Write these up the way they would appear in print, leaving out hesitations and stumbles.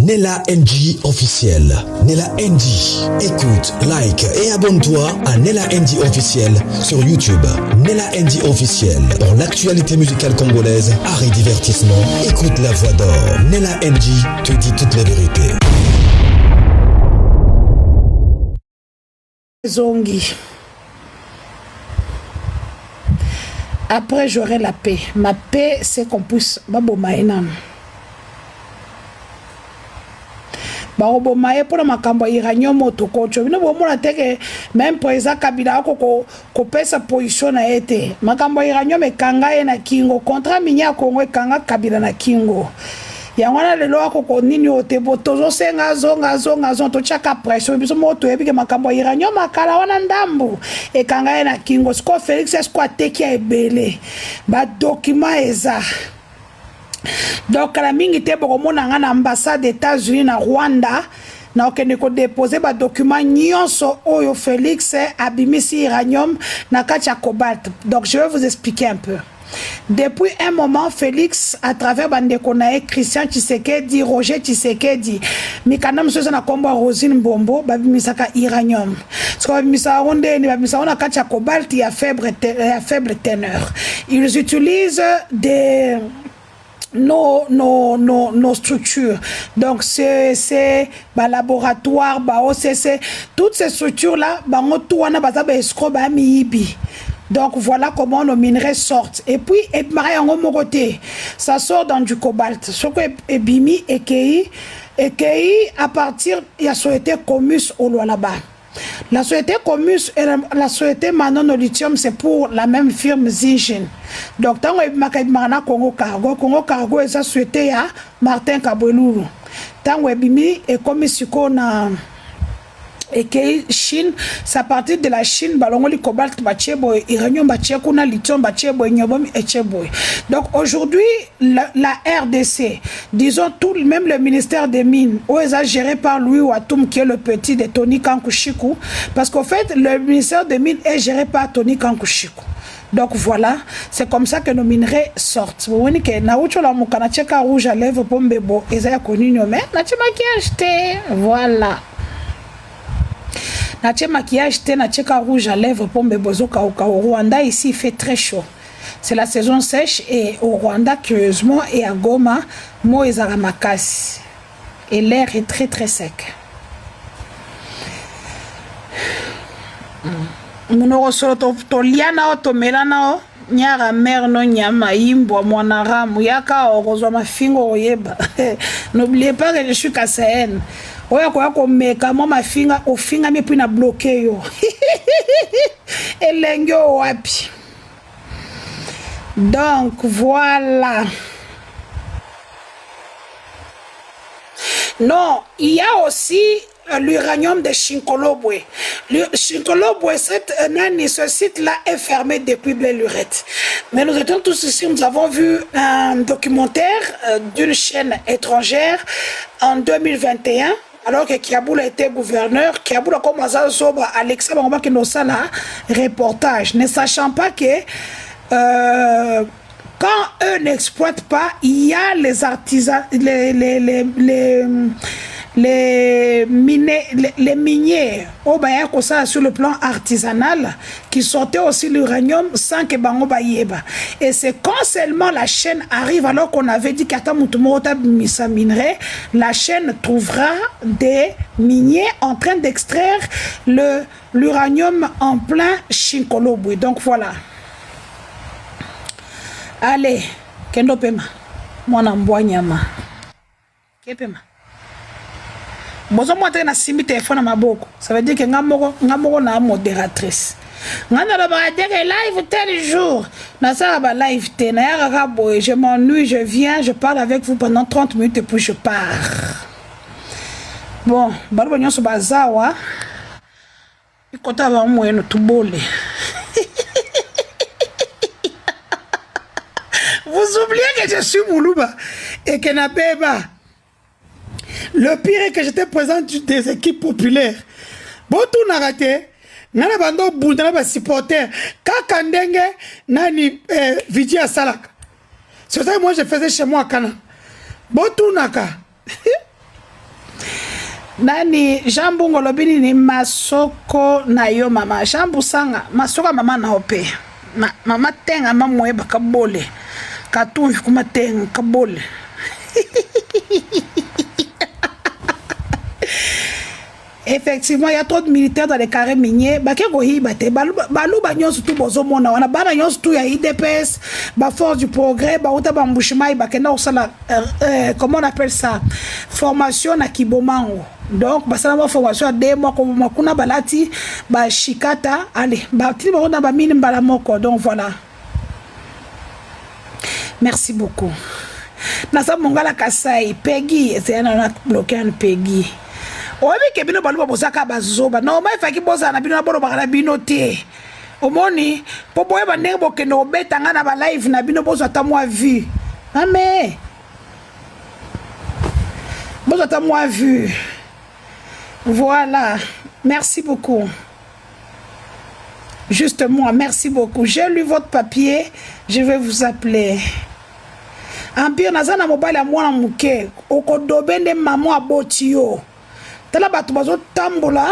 Nella NG officiel. Nella NG. Écoute, like et abonne-toi à Nella NG officiel sur YouTube. Nella NG officiel. Pour l'actualité musicale congolaise, art et divertissement, écoute la voix d'or. Nella NG te dit toute la vérité. Zongi. Après, j'aurai la paix. Ma paix, c'est qu'on puisse... Babo maenam. Babo maye pour ma kamba iranium motokocho. Bino bomo na teke même président Kabila ko pesa position na été. Ma kamba iranium e kanga e na kingo. Contrat minya Kongo e kanga Kabila na kingo. Yangwana lelo ako nini otebo tozo senga zonga to chaka pression biso moto ebike makambo iranyo makala wana ndambu e kanga na kingo sko Felix sko ateki ebele ba document eza donc la mingi te boko mona na ambassade des États-Unis na Rwanda na okende ko déposer ba document nyonso oyo Felix abimisi iranium na kacha cobalt. Donc je vais vous expliquer un peu. Depuis un moment, Félix, à travers Bandekonae, Christian Tshisekedi, Roger Tshisekedi, Mikanam Sosana Kombo Rosine Bombo, Babimisaka Iranium. Ce qu'on a onde, Babimisa on a kacha cobalt, il y a faible teneur. Ils utilisent des nos structures. Donc c'est laboratoire, OCC, toutes ces structures là, donc voilà comment nos minerais sortent. Et puis, ça sort dans du cobalt. Ce que Ebimi et Kei, à partir, il y a société Comus au loin là-bas. La société Comus et la société Manon au lithium, c'est pour la même firme Zingin. Donc, tant que Congo Cargo est sa société à Martin Kabouloulou. Tant que Ebimi et Comisuko na et que Chine, c'est à partir de la Chine, balongoli cobalt bachebo, iranium bacheko na lithium bachebo, nyobom echebo. Donc aujourd'hui, la RDC, disons tout, même le ministère des Mines, où est géré par Louis Watoum, qui est le petit de Tony Kankushiku, parce qu'en fait, le ministère des Mines est géré par Tony Kankushiku. Donc voilà, c'est comme ça que nos minerais sortent. Vous voyez que Naoucho la mukana tcheka rouge à lèvres pombebo, et ça y a connu mais na tchema qui a acheté, voilà. Nache maquillage te na tcheka rouge à lèvres pombe bozoka au Rwanda. Ici il fait très chaud, c'est la saison sèche, et au Rwanda curieusement et à Goma mo ezara makasi et l'air est très très sec. Munoro solo to liana o to melana o nyara mer no nyama imbo mwana ramu yaka ozwa mafingo oyeba. N'oubliez pas que je suis Kassaen. Oya kwa meka mama finga ofinga mi puis na bloqué yo. Elengyo wapi. Donc voilà. Non, il y a aussi l'uranium de Chinkolobwe. Le Chinkolobwe, ce site-là est fermé depuis Blé Lurette. Mais nous étions tous ici, nous avons vu un documentaire d'une chaîne étrangère en 2021. Alors que Kiaboula était gouverneur, Kiaboula commençait à soba Alexa Bamba qui nous a la reportage, ne sachant pas que quand eux n'exploitent pas, il y a les artisans, les miniers au Baya Kosa sur le plan artisanal qui sortaient aussi l'uranium sans que Bango Bayeba. Et c'est quand seulement la chaîne arrive, alors qu'on avait dit qu'Atamutumota Missa minerai, la chaîne trouvera des miniers en train d'extraire l'uranium en plein Chinkolobwe. Donc voilà. Allez, Kendo Pema, mon amboignama. Kepema. Bozo mo na simbi téléphone à ma boko. Ça veut dire que ngamoko na modératrice. Ngana la ba dire live tel jour. Na ça ba live té na ya rabo, je m'ennuie, je viens, je parle avec vous pendant 30 minutes et puis je pars. Bon, balo nyonso bazawa. Ikota ba moyeno tubole. Vous oubliez que je suis Moulouba et que Nabeba. Le pire est que j'étais présent des équipes populaires. Bon, tout n'a raté. Nana bando bundana ba supporter. Kakandenge nani Vidia Salak. C'est ça que moi je faisais chez moi à Kana. Bon, tout n'a ka. nani jambu ngolobini ni masoko na yo mama jambu sanga masoko mama na ope mama tenga mama eba kabole katunvi kuma tenga kabole effectivement il y a trop de militaires dans les carrés miniers baké ko hibate balu banyo surtout bozo mona wana bana nyo surtout ya IDPS ba force du progrès ba uta ba mbushima ba kenda osala comment on appelle ça formation na kibomango donc basala ba formation 2 mois comme makuna balati ba shikata allez ba tili ba na ba mini mbala moko donc voilà merci beaucoup nasa mongala kasai Peggy c'est un bloqué un Peggy obi ke bino baluba bozaka bazoba no mai faki boza na bino na bolo bakala bino te omoni po boye ba ndenge bokende obetanga na ba live na bino bozo ata moi vu ame bozo ata moi vu voilà merci beaucoup justement merci beaucoup j'ai lu votre papier je vais vous appeler Empire nazana mobile ya mwana muke okodobende maman aboti yo tala bato bazo tambola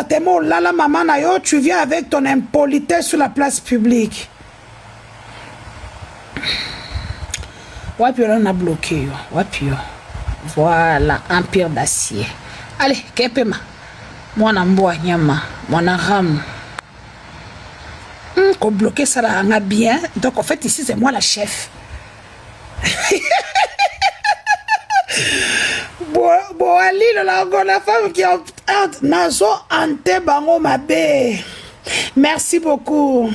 temo lala maman na yo tu viens avec ton impolitesse sur la place publique wapi on a bloqué yo wapi yo voilà empire d'acier allez kepema mwana mboa nyama mwana ram ko bloquer ça là nga bien donc en fait ici c'est moi la chef Boalilo la femme qui entre nazo ante bango mabe. Merci beaucoup.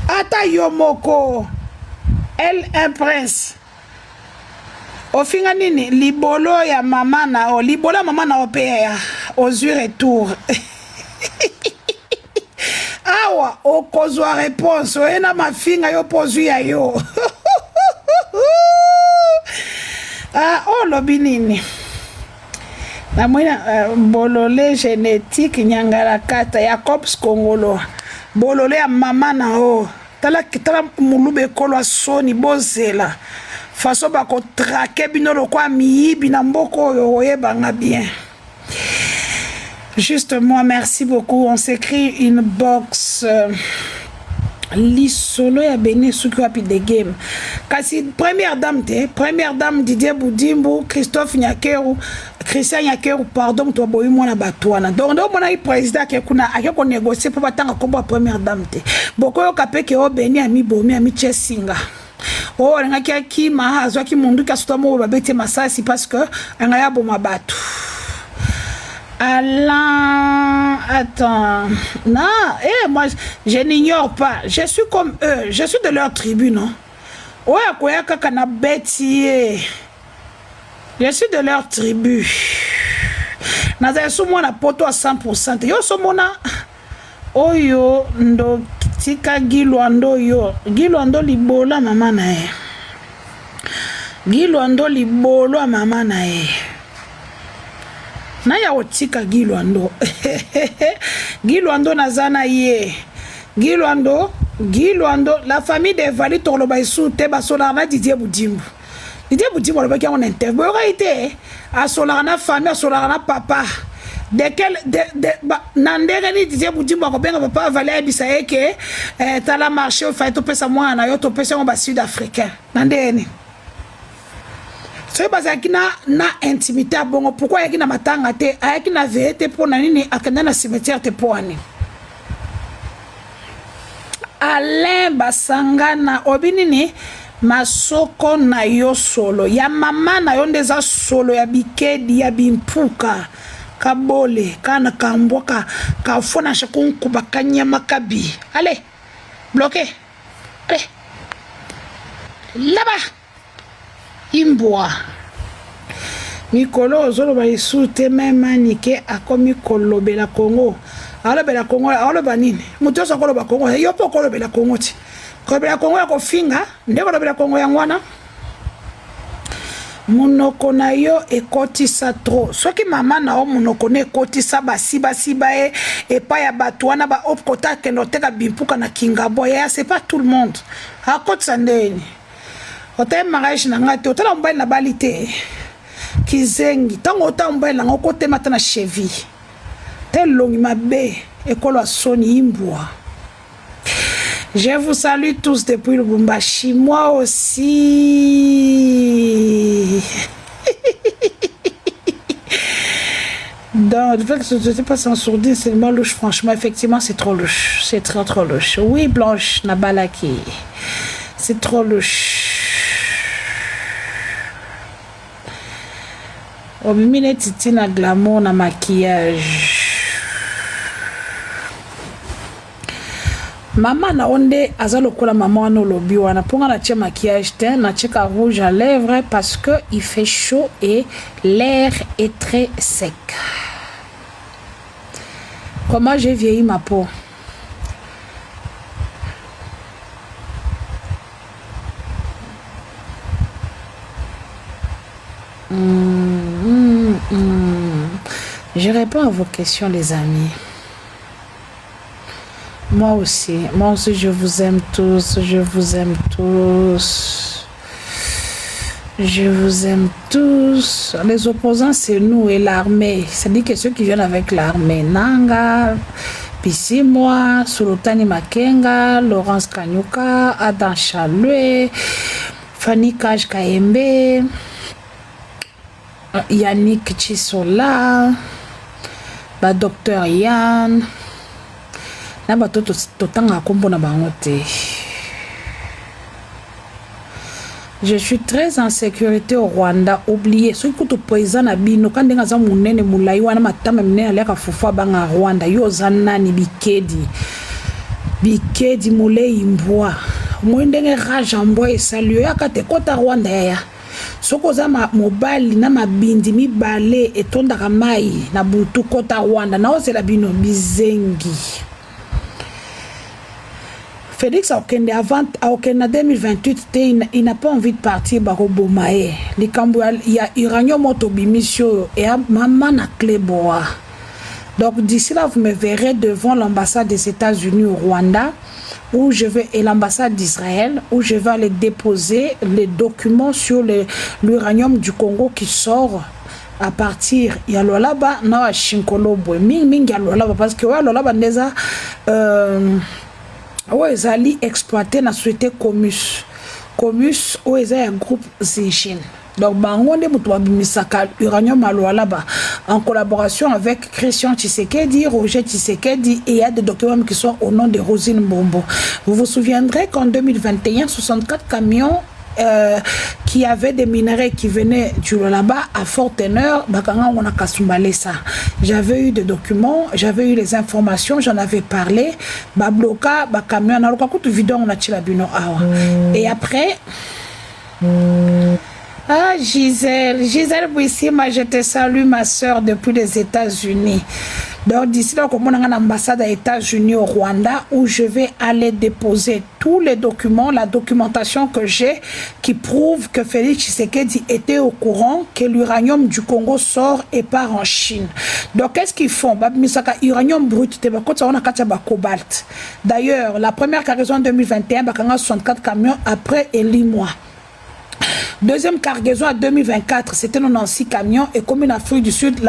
Ata yomoko. Elle un prince. Ofinga nini libolo ya mama na o libola mama na opea aux yeux retour. Awa okozwa réponse ena mafinga yo pozu ya yo. Ah, oh, lobinini. La moina bolole génétique nyangala kata Jacobs Congolo. Bolole ya mama na o. Tala mulube kolo soni bozela. Faso ba ko traquer bino lokwa miyibi na mboko yo yebanga bien. Justement, merci beaucoup. On s'écrit une box. L'isolo ya béni souki wapi de game kasi première dame Didier Boudimbo Christophe Nyakeru Christian Nyakeru pardon to boyi mona batwana donc ndo mona i président ke kuna akeko négocier pour batanga kombo première dame te boko yo kapeke o béni ami bomi ami chesinga o ngaki akima azwa ki mundu ka sotomo babete masasi parce que ngaya boma batu Alain, attends, non, moi, je n'ignore pas, je suis comme eux, je suis de leur tribu, non? Ouais, quoi, kakana bêtier, je suis de leur tribu. Naza sou moi na poto à 100%. Yo so mona, oyo ndo tika gilwando yo, gilwando libola mama na e, gilwando libola mama na e. Na ya otika gilwando gilwando nazana ye gilwando la famille de Vali toloba isu te basola na Didier Boudimbo le baki on interview été a sola na famille a sola na papa de quel nandere ni Didier Boudimbo ko benga papa Vali bisa eke tala marché fa to pesa mwana yo to pesa on ba sud africain nandeni. C'est parce qu'il na intimité bon pourquoi il y a matanga te ayaki na vérité pour nani akenda na cimetière te poani Alain Basangana obinini masoko na yo solo ya mama na yo ndeza solo ya bikedi ya bimpuka kabole kana kamboka ka fona shakunku bakanya makabi allez bloqué allez là-bas Imboa Mikolo ozoloba isu te même nike akomi kolobela Congo alobela Congo aloba nini muto so koloba Congo yo po kolobela Congo ti kolobela Congo ya kofinga ndeko kolobela Congo ya ngwana munoko na yo ekotisa trop soki mama na o munoko ne ekotisa basiba e pa ya bato wana ba opkota kendo teka bimpuka na Kingabo ya c'est pas tout le monde akotisa ndeni Hotel mariage na ngate hotel mobile na balite kizengi tango tambela ngoko te matana cheville telongi mabe ekolo soni imbwa. Je vous salue tous depuis Lubumbashi, moi aussi. Donc, le fait que je ne sais pas sans sourdine, c'est vraiment louche, franchement, effectivement, c'est trop louche. C'est trop, trop louche. Oui, Blanche Nabalaki, c'est trop louche. Au mine titi na glamour na maquillage. Maman na onde azalo kola maman no lobi wana ponga na tia maquillage teint na tia rouge à lèvres parce que il fait chaud et l'air est très sec. Comment j'ai vieilli ma peau? Je réponds à vos questions les amis. Moi aussi, je vous aime tous, je vous aime tous. Je vous aime tous. Les opposants, c'est nous et l'armée. C'est-à-dire que ceux qui viennent avec l'armée. Nanga, Pissimwa, Sultani Makenga, Laurence Kanyuka, Adam Chaloué, Fanny Kaj Kayembe, Yannick Chisola, Docteur Yann. Je suis très en sécurité au Rwanda. Oubliez, ce que tu paysan na bino quand nga za munene mulai wana matama mnene aleka fufa banga Rwanda yo zanani bikedi mulei mbwa mwendenge rajambwa esalio yakate kota Rwanda ya soko za mobali na mabindi mibale etonda kamai na butu kota Rwanda na osela bino bizengi. Félix Aokende avant Aokende en 2028 il n'a pas envie de partir Barobo Mae. Il y a Iranio Motobimisio et maman na Cléboa. Donc d'ici là vous me verrez devant l'ambassade des États-Unis au Rwanda où je vais et l'ambassade d'Israël où je vais aller déposer les documents sur l'uranium du Congo qui sort à partir ya lolaba na Shinkolobo mingi ya lolaba parce que wa lolaba ndeza où ils allaient exploiter la société Comus où ils ont un groupe Zéchine. Donc bangonde mutuwa bimisaka uranium alo là-bas en collaboration avec Christian Tshisekedi, Roger Tshisekedi et il y a des documents qui sont au nom de Rosine Bombo. Vous vous souviendrez qu'en 2021 64 camions qui avaient des minerais qui venaient du là-bas à fort teneur, j'avais eu des documents, j'avais eu les informations, j'en avais parlé. Et après, ah Gisèle Bouissima, je te salue ma soeur depuis les États-Unis. Donc d'ici là, comme on a une ambassade aux États-Unis au Rwanda où je vais aller déposer tous les documents, la documentation que j'ai qui prouve que Félix Tshisekedi était au courant que l'uranium du Congo sort et part en Chine. Donc qu'est-ce qu'ils font? Uranium brut, cobalt. D'ailleurs, la première cargaison en 2021, 64 camions après 8 mois. Deuxième cargaison en 2024, c'était 96 camions et comme l'Afrique du Sud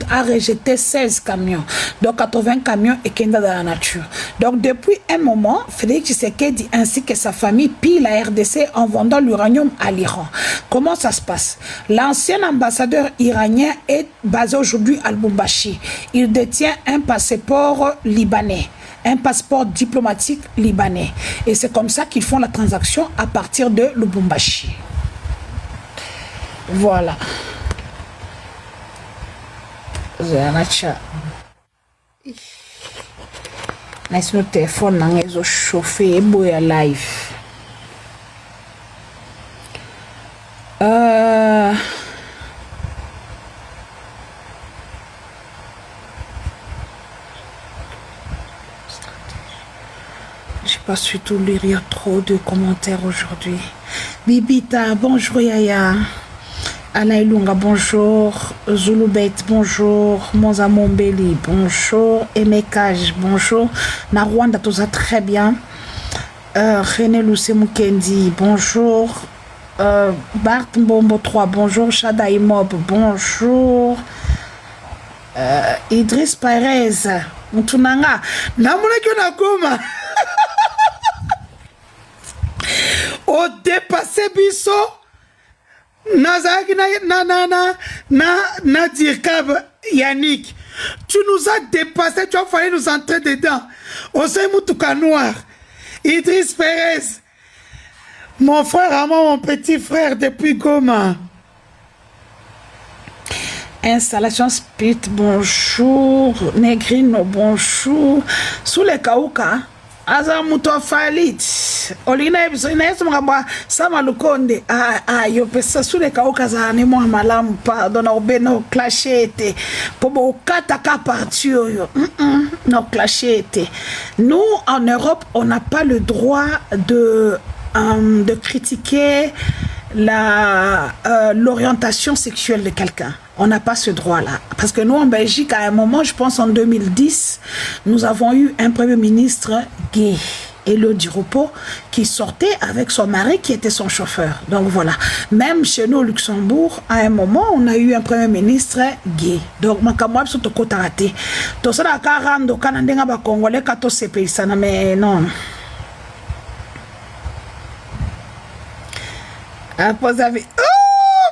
a rejeté 16 camions. Donc 80 camions et Kenda dans la nature. Donc depuis un moment, Félix Tshisekedi ainsi que sa famille pillent la RDC en vendant l'uranium à l'Iran. Comment ça se passe? L'ancien ambassadeur iranien est basé aujourd'hui à Lubumbashi. Il détient un passeport libanais. Un passeport diplomatique libanais. Et c'est comme ça qu'ils font la transaction à partir de Lubumbashi. Voilà. Zanacha. Nice no téléphone na ngezo chauffer boya live. J'ai pas su tout lire trop de commentaires aujourd'hui. Bibita, bonjour Yaya. Anaïlunga, bonjour. Zulubet, bonjour. Monza Mombeli, bonjour. Emekaj, bonjour. Na Rwanda, tout ça très bien. René Lucé Mukendi, bonjour. Bart Mbombo 3, bonjour. Shada Imob, bonjour. Idriss Perez, Mtunanga, Namunaki Nakoma. O dépassé biso. Nazaki na Dirkab Yannick. Tu nous as dépassé, tu as failli nous entrer dedans. Osei Moutouka Noir. Idriss Perez. Mon frère Ramon, mon petit frère depuis Goma. Installation Spit, bonjour. Negrino, bonjour. Sous les Kauka, Azar Moutoua Falit. Olina Ebso, Sama Lukonde. Yo pesa sous les Kauka, Zane Mohamadam, pardon, no clashete. Pobo Kataka parti, no clashete. Nous, en Europe, on n'a pas le droit de critiquer l'orientation sexuelle de quelqu'un. On n'a pas ce droit-là. Parce que nous, en Belgique, à un moment, je pense en 2010, nous avons eu un premier ministre gay, Elodie Ropo, qui sortait avec son mari qui était son chauffeur. Donc voilà. Même chez nous au Luxembourg, à un moment, on a eu un premier ministre gay. Donc, makamwa sur to kota raté. To ça la karando kanandenga ba congolais kato sepe sana mais non. Oh,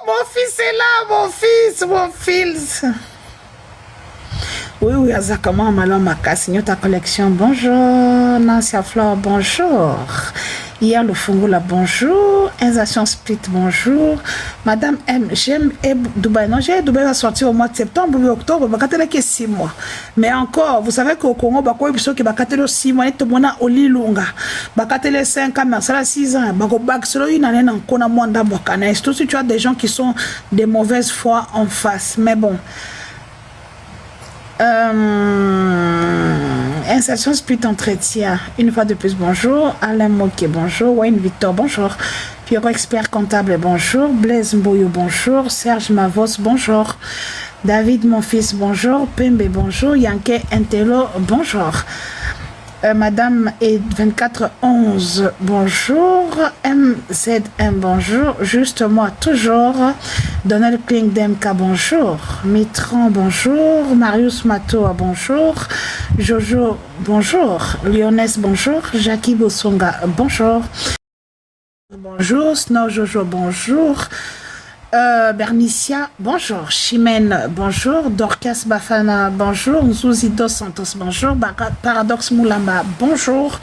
mon fils est là, mon fils. Oui, Azakama Malomaka, signor ta collection, bonjour. Nancy Flore, bonjour. Hier, le Fungola, bonjour. Enzation Split, bonjour. Madame M, j'aime Dubaï. Non, j'ai Dubaï va sortir au mois de septembre ou octobre, bah, quand 6 mois. Mais encore, vous savez qu'au Congo, bah, quoi, il y a 6 mois, il y a Olilunga. Bah, 5 ans, ça 6 ans. Bah, une année, on a moins d'abord. Surtout si tu as des gens qui sont de mauvaise foi en face. Mais bon. Insertion Split entretien. Une fois de plus, bonjour. Alain Moké, bonjour. Wayne Victor, bonjour. Pierrot Expert Comptable, bonjour. Blaise Mboyo, bonjour. Serge Mavos, bonjour. David, mon fils, bonjour. Pembe, bonjour. Yanké Intello, bonjour. Madame et 2411, bonjour. MZM, bonjour. Juste moi, toujours. Donald Kling Demka, bonjour. Mitran, bonjour. Marius Mato, bonjour. Jojo, bonjour. Lyonès, bonjour. Jackie Bossonga, bonjour. Bonjour. Snow Jojo, bonjour. Bernicia, bonjour. Chimène, bonjour. Dorcas Bafana, bonjour. Nzouzi Dos Santos, bonjour. Paradox Moulamba, bonjour.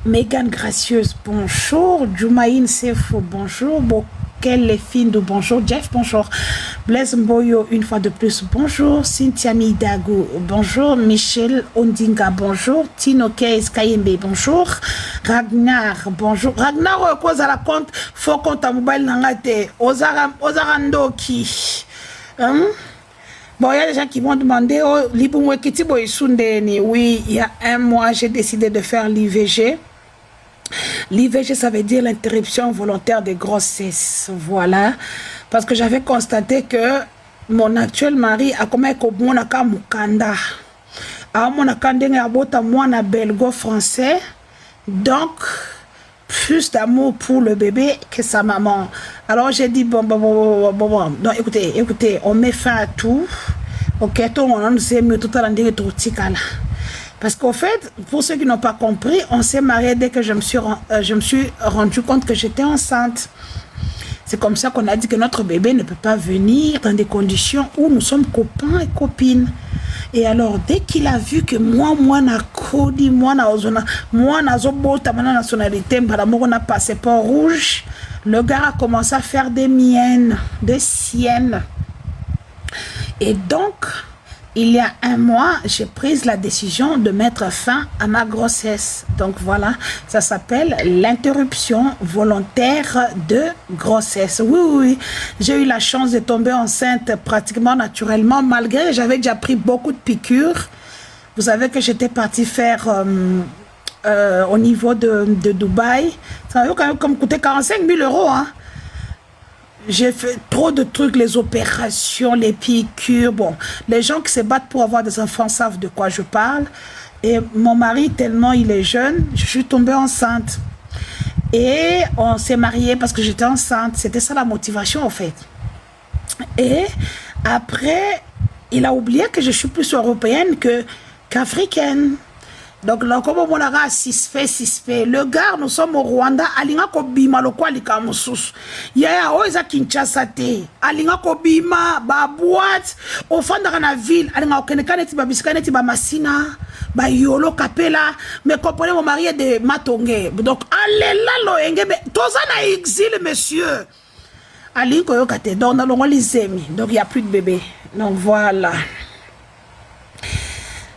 Megan Gracieuse, bonjour. Jumaïne Sefo, bonjour. Les filles de bonjour. Jeff, bonjour. Blaise Mboyo, une fois de plus, bonjour. Cynthia Midago, bonjour. Michel Ondinga, bonjour. Tino Keis Kayembe, bonjour. Ragnar, bonjour. Ragnar, cause à la compte, faut compte à mobile nangate. Ozarandoki. Bon, il y a des gens qui vont demander, oh, oui, il y a un mois, j'ai décidé de faire l'IVG. L'IVG, ça veut dire l'interruption volontaire de grossesse. Voilà. Parce que j'avais constaté que mon actuel mari a comme un mukanda. A mon abota moi belgo français. Donc, plus d'amour pour le bébé que sa maman. Alors j'ai dit bon. Non, écoutez, on met fin à tout. Ok, on sait mieux tout à l'endroit de Tikala. Parce qu'au fait, pour ceux qui n'ont pas compris, on s'est marié dès que je me suis rendu compte que j'étais enceinte. C'est comme ça qu'on a dit que notre bébé ne peut pas venir dans des conditions où nous sommes copains et copines. Et alors, dès qu'il a vu que moi, na kodi, moi, na zobota, ma nationalité, on a passeport rouge, le gars a commencé à faire des miennes, des siennes. Et donc, il y a un mois, j'ai pris la décision de mettre fin à ma grossesse. Donc voilà, ça s'appelle l'interruption volontaire de grossesse. Oui, j'ai eu la chance de tomber enceinte pratiquement naturellement, malgré que j'avais déjà pris beaucoup de piqûres. Vous savez que j'étais partie faire au niveau de Dubaï. Ça m'a quand même coûté 45 000 €. Hein. J'ai fait trop de trucs, les opérations, les piqûres. Bon, les gens qui se battent pour avoir des enfants savent de quoi je parle. Et mon mari, tellement il est jeune, je suis tombée enceinte. Et on s'est mariés parce que j'étais enceinte. C'était ça la motivation, en fait. Et après, il a oublié que je suis plus européenne qu'africaine. Donc, là, comme on a suspect. Le gars, nous sommes au Rwanda. Alinga ko bima loko alika mususu. Yaya oza Kinshasa te. Alinga ko bima ba boîte. Au fond de la ville, alinga okenekane ba bisikane ba masina, ba yolo kapela. Mais comprenez, mon mari est de Matongé. Donc, allez là lo engebe. Toza na exil, monsieur. Alinga ko yokate. Donc, on a les amis. Donc, il n'y a plus de bébé. Donc, voilà.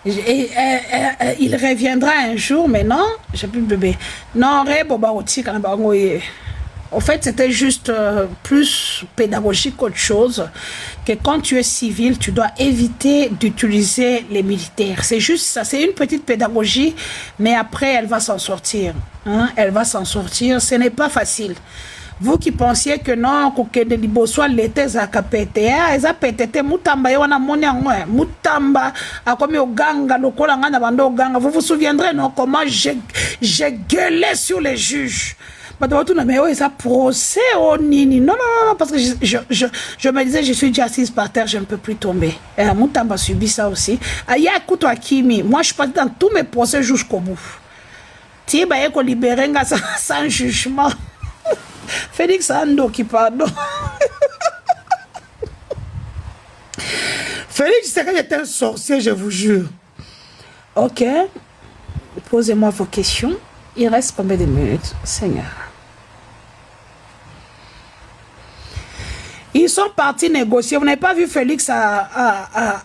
Il reviendra un jour, mais non, j'ai plus de bébé. Non, en fait, c'était juste plus pédagogique qu'autre chose. Que quand tu es civil, tu dois éviter d'utiliser les militaires. C'est juste ça, c'est une petite pédagogie, mais après, elle va s'en sortir. Hein? Elle va s'en sortir, ce n'est pas facile. Vous qui pensiez que non, que de Libosoa l'été ça capete, ça pété mutamba yana monia ngwe, mutamba a comme au ganga le kolanga na bando ganga. Vous vous souviendrez non comment j'ai gueulé sur les juges. Bah tout na mais ça procès au nini. Non parce que je me disais je suis déjà assise par terre, je ne peux plus tomber. Et mutamba subit ça aussi. Aya kuto akimi, moi je passe dans tous mes procès jusqu'au bout. Tiba eko libéré sans jugement. Félix Ando qui pardon. Félix, c'est que j'étais un sorcier, je vous jure. Ok. Posez-moi vos questions. Il reste combien de minutes, Seigneur? Ils sont partis négocier. Vous n'avez pas vu Félix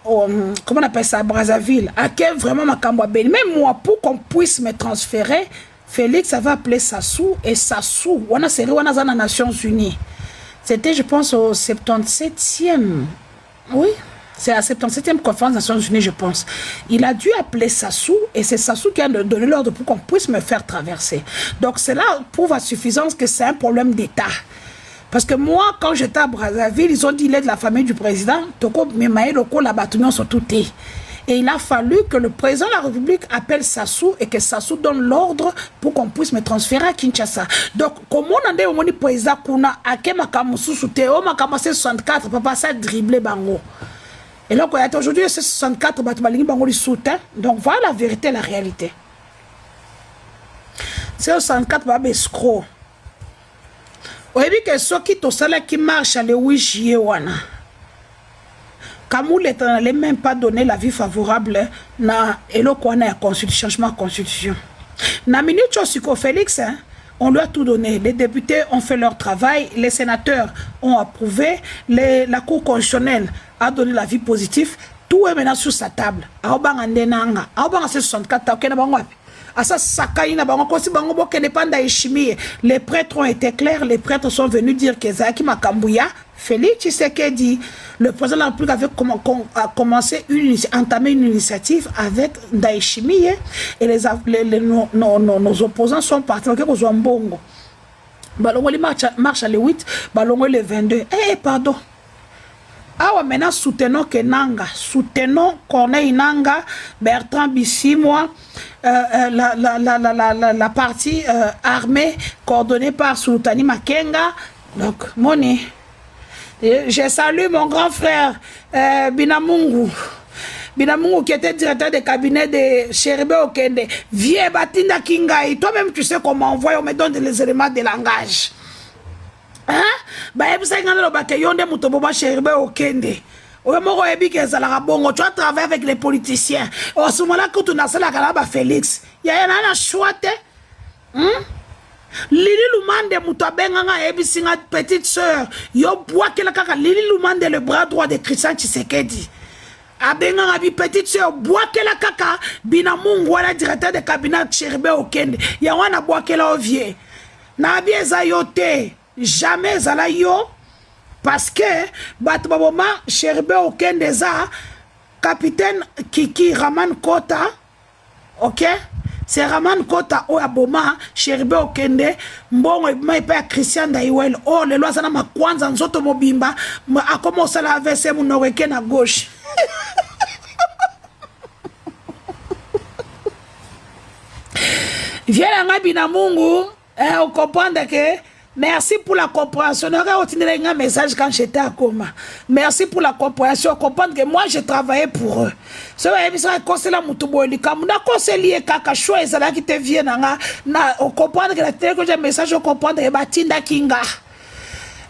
comment on appelle ça, à Brazzaville. À quel vraiment ma Cambouabéni. Même moi, pour qu'on puisse me transférer, Félix avait appelé Sassou et Sassou, on a serré on a Nations Unies. C'était, je pense, au 77e. Oui, c'est la 77e conférence des Nations Unies, je pense. Il a dû appeler Sassou et c'est Sassou qui a donné l'ordre pour qu'on puisse me faire traverser. Donc, cela prouve à suffisance que c'est un problème d'État. Parce que moi, quand j'étais à Brazzaville, ils ont dit il est de la famille du président. Toko Memae Loko la bâtonnion sont tout. Et il a fallu que le président de la République appelle Sassou et que Sassou donne l'ordre pour qu'on puisse me transférer à Kinshasa. Donc, comment on a dit au président qu'on a aké makamusu soute, o makamase 64, papa ça dribbler bango. Et donc, aujourd'hui, c'est 64, batmalingi bango li soute. Donc, voilà la vérité, la réalité. C'est 64, papa escroc. Vous avez vu que ceux qui sont qui marchent le 8 juillet, Kamoul n'allait même pas donner l'avis favorable na Elokwana changement de constitution. Na minute Chosiko Félix, hein, on lui a tout donné. Les députés ont fait leur travail, les sénateurs ont approuvé, la Cour constitutionnelle a donné l'avis positif. Tout est maintenant sur sa table. Aobang Andenanga, Aobang 64, les prêtres ont été clairs, les prêtres sont venus dire que Zaki Makambouya, Félix Tshisekedi, le président de la République avait commencé entamé une initiative avec Ndaïchimi et nos opposants sont partis au Zouambongo. Balongo marche le 8, Balongo le 22. Pardon. Ah, maintenant, soutenons Kenanga, soutenons Corneille Nanga, Bertrand Bissimois, la partie armée coordonnée par Sultani Makenga. Donc, Moni, je salue mon grand frère Binamungu. Binamungu qui était directeur de cabinet de Chéribe Okende. Vieux Batinda Kingai, toi-même tu sais comment on voit, on me donne les éléments de langage. Hein? Bah, tu as travaillé avec les politiciens. Au ce moment-là, quand tu as fait Félix, il y a un choix. Lili Lumande Moutabenga Ebisinga petite sœur. Yo bois que la kaka Lili Lumande le bras droit de Christian Tshisekedi. Abenga abi petite sœur bois que la kaka Binamungu wala directeur de cabinet Chéribe Okende. Ya wana bois que la ovie. Na abi ezayote. Jamais zala yo parce que Batbaboma Chéribe Okende za capitaine Kiki Raman Kota, ok, c'est Raman Kota o aboma Chéribe Okende mbongo maipa Christian Daiwel oh le lois na makwanza nzoto mobimba a commencé la verser mon oreille na gauche. Viens la Binamungu On comprend que merci pour la compréhension. On aurait retenu un message quand j'étais à Coma. Merci pour la compréhension. Comprendre que moi, je travaillais pour eux. C'est vrai, je suis conseillé à Moutoubouli. Quand on a conseillé Kaka Choua, et qui te vient, on comprend que la télé que j'ai un message, on comprend que Batinda Kinga.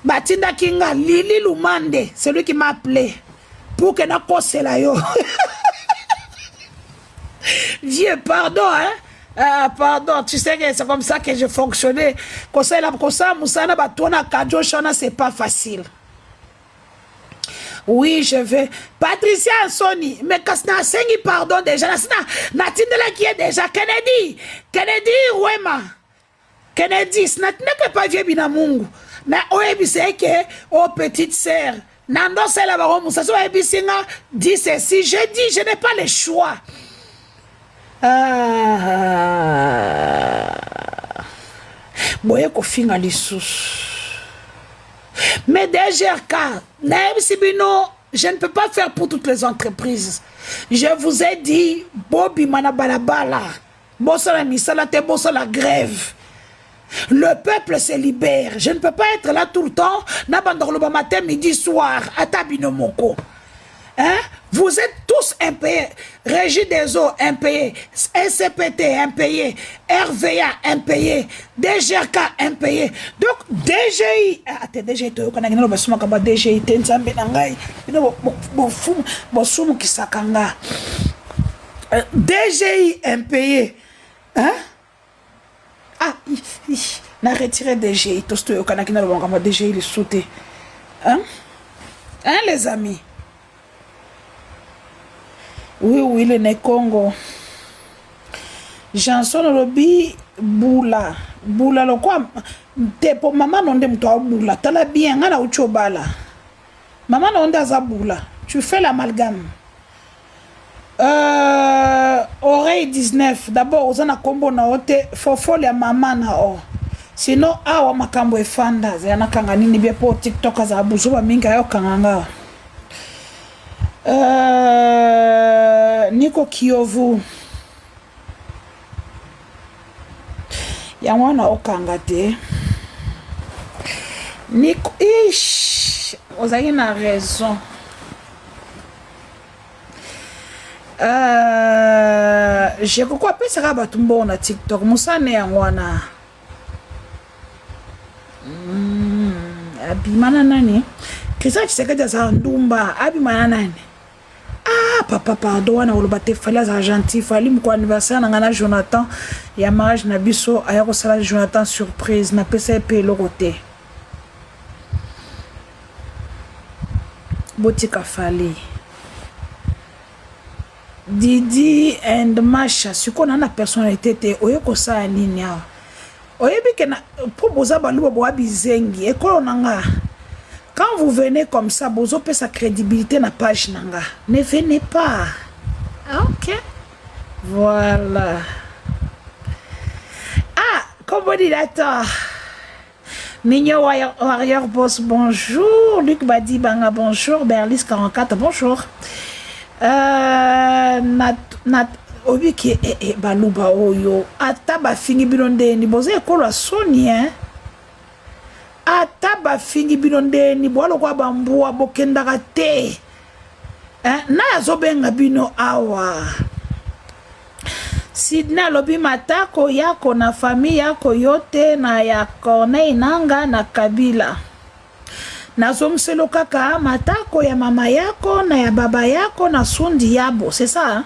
Batinda Kinga, Lili Lumande, c'est lui qui m'a appelé. Pour que na conseillé yo. Vieux, pardon, hein. Pardon, tu sais que c'est comme ça que je fonctionnais. Conseil là, comme ça, Moussana Batona Kadjo Shona, c'est pas facile. Oui, je vais. Patricia Sony, mais quand na sengi pardon déjà, na tindela qui est déjà Kennedy, Wema, Kennedy, ce n'est pas vieux binamungu. Na oebi c'est que oh petite sœur, nando c'est la baron Moussa so oebi singa dit ceci, je dis je n'ai pas le choix. Boye ko finga lisusu. Mais DGRK, je ne peux pas faire pour toutes les entreprises. Je vous ai dit, Bobby Manabalabala, Bossala Misala te Bossala grève. Le peuple se libère. Je ne peux pas être là tout le temps, Nabandorloba matin, midi, soir, à Tabinomoko. Hein? Vous êtes tous impayés. Régie des eaux impayés, SCPT impayé, RVA impayé, DGRK impayé. Donc DGI, attends, DGI, tu connais le basuma kaba DGI, tensambe nangai, bosumu kisakanga. DGI impayé, hein? Ah, n'a retiré DGI, tout ce que tu connais le DGI le sauté, hein? Hein les amis? Oui, le ne Congo. Janson Robi Boula. Boula lo quoi? Te pour maman non de mtoa Boula. T'as bien, ngana uchobala. Maman non de Boula. Tu fais l'amalgame. Oreille 19. D'abord, on a combo na ote. Fofo le maman na o. Sinon, awa makambo e fanda. Zana kanga nini bien pour TikTok za buzuba minga yo kanganga. Niko Kiovu Yamwana Okangate Niko Ish vous avez une raison. Je crois que c'est ça batumbo na TikTok Musane Yamwana Abimana nani Kisa Tshisekedi za ndumba Abimana nani. Ah, papa, pardon, on a eu le bâté, fallait les gentil, fallait me quoi anniversaire, on a Jonathan, il y a mariage, na biso, ailleurs au salon Jonathan surprise, na PCP le côté. Botika fallait. Didi and Masha, ce qu'on a la personnalité, oye ko sa ninia. Oye bi que na pour boza balu bo abizengi, e ko nanga. Quand vous venez comme ça, vous avez sa crédibilité na page nanga. Ne venez pas. Ok. Voilà. Ah, comme on dit d'accord. Mignon Warrior Boss, bonjour. Luc Badi Banga, bonjour. Berlis 44, bonjour. Obi qui est baluba oyo. Ataba fini bilonde ni boze ekolo soni hein. Ataba fingi binonde ni bwalo kwa bambua bokendaka te na yazobenga bino awa Sidna lobi matako yako na famille yako yote na ya Corneille Nanga na Kabila nazomselo kaka matako ya mama yako na ya baba yako na sundi yabo c'est ça hein?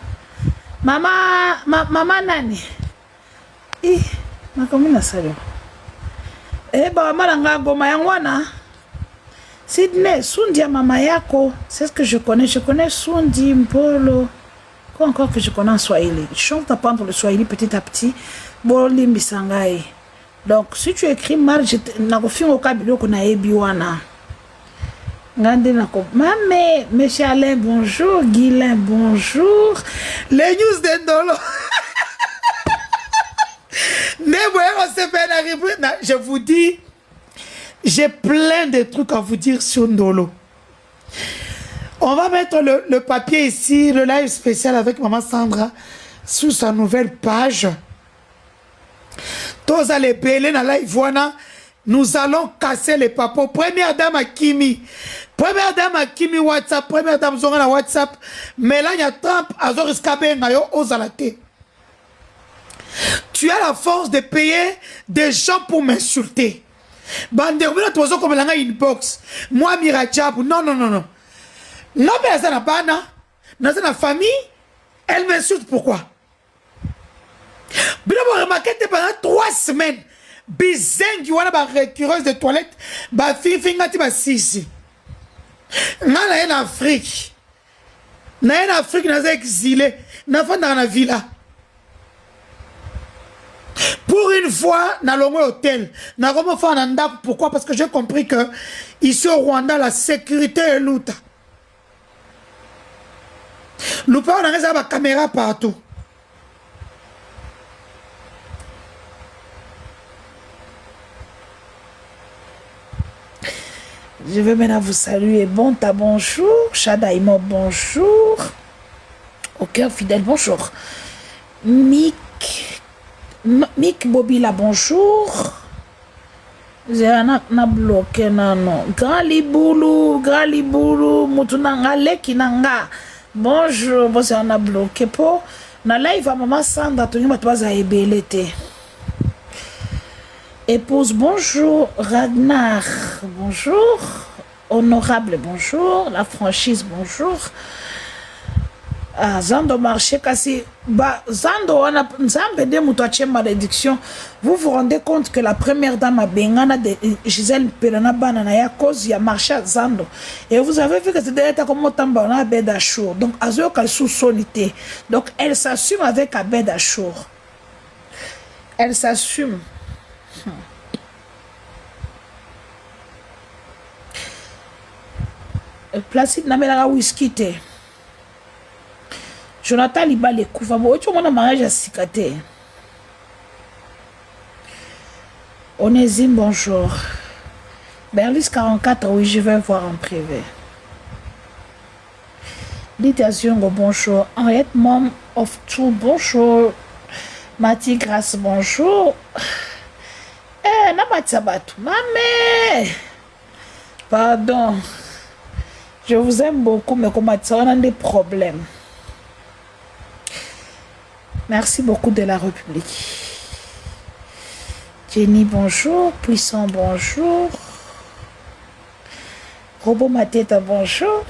Mama nani makamina salo bah malanga goma yangwana Sydney Sundi ya mama yako c'est ce que je connais Sundi Mpolo quoi encore que je connais en Swahili je chante apprendre le Swahili petit à petit boli misangai donc si tu écris mal je na kofia au kabilo ko na ebiwana ngande na ko mame monsieur Alain bonjour Guilain bonjour les news de Ndolo. Je vous dis, j'ai plein de trucs à vous dire sur Ndolo. On va mettre le papier ici, le live spécial avec Maman Sandra sur sa nouvelle page. Tous les belés dans la Ivoana, nous allons casser les papos. Première dame à Kimi. Première dame à Kimi WhatsApp. Première dame Zonga WhatsApp. Melania Trump, Azor Iskabe Ngayo Ozalate. Tu as la force de payer des gens pour m'insulter. Banderbina, tu as comme l'anga inbox. Moi, Mirajab. Non, non, non, non. Non, mais dans la famille, elle m'insulte. Pourquoi? Bien, vous remarquez que pendant 3 semaines, Bizengi, wana ba récureuse de toilette, ba fingati ba sisi. Nga na en Afrique. Na en Afrique, na exilé. Na fa dans la villa. Pour une fois, na longo hôtel. Na comme fa na ndako. Pourquoi? Parce que j'ai compris que ici au Rwanda, la sécurité est luta. Lupa, on a la caméra partout. Je vais maintenant vous saluer. Bonta, bonjour. Chadaïmo, bonjour. Au cœur fidèle, bonjour. Mick Bobila, bonjour. J'ai un bloqué, non. Grand Liboulou, Moutounanga, Lekinanga. Bonjour, bon, c'est un bloqué pour. Na live, maman Sandra, tu n'as pas à ébéliter. Épouse, bonjour. Ragnar, bonjour. Honorable, bonjour. La franchise, bonjour. Ah, Zando marché, kasi. Bah, Zando, on a Zambede Moutouache malédiction. Vous vous rendez compte que la première dame a Bengana de Gisèle Pelana Banana, à cause, il y a marché à Zando. Et vous avez vu que c'est derrière comme Tamba, on a Abed Achour. Donc, Azo Kalsou Sonité. Donc, elle s'assume avec Abed Achour. Elle s'assume. Placide Namela whisky te. Jonathan Liba les coups. Tu vois mon mariage à Sikate. Onésime, bonjour. Berlis 44, oui, je vais voir en privé. Lydia Ziongo, bonjour. Henriette Mom of Two, bonjour. Mati Grasse, bonjour. Namatsabatou, mamé. Pardon. Je vous aime beaucoup, mais comme ça, on a des problèmes. Merci beaucoup de la République. Jenny, bonjour. Puissant, bonjour. Robot Mateta, bonjour.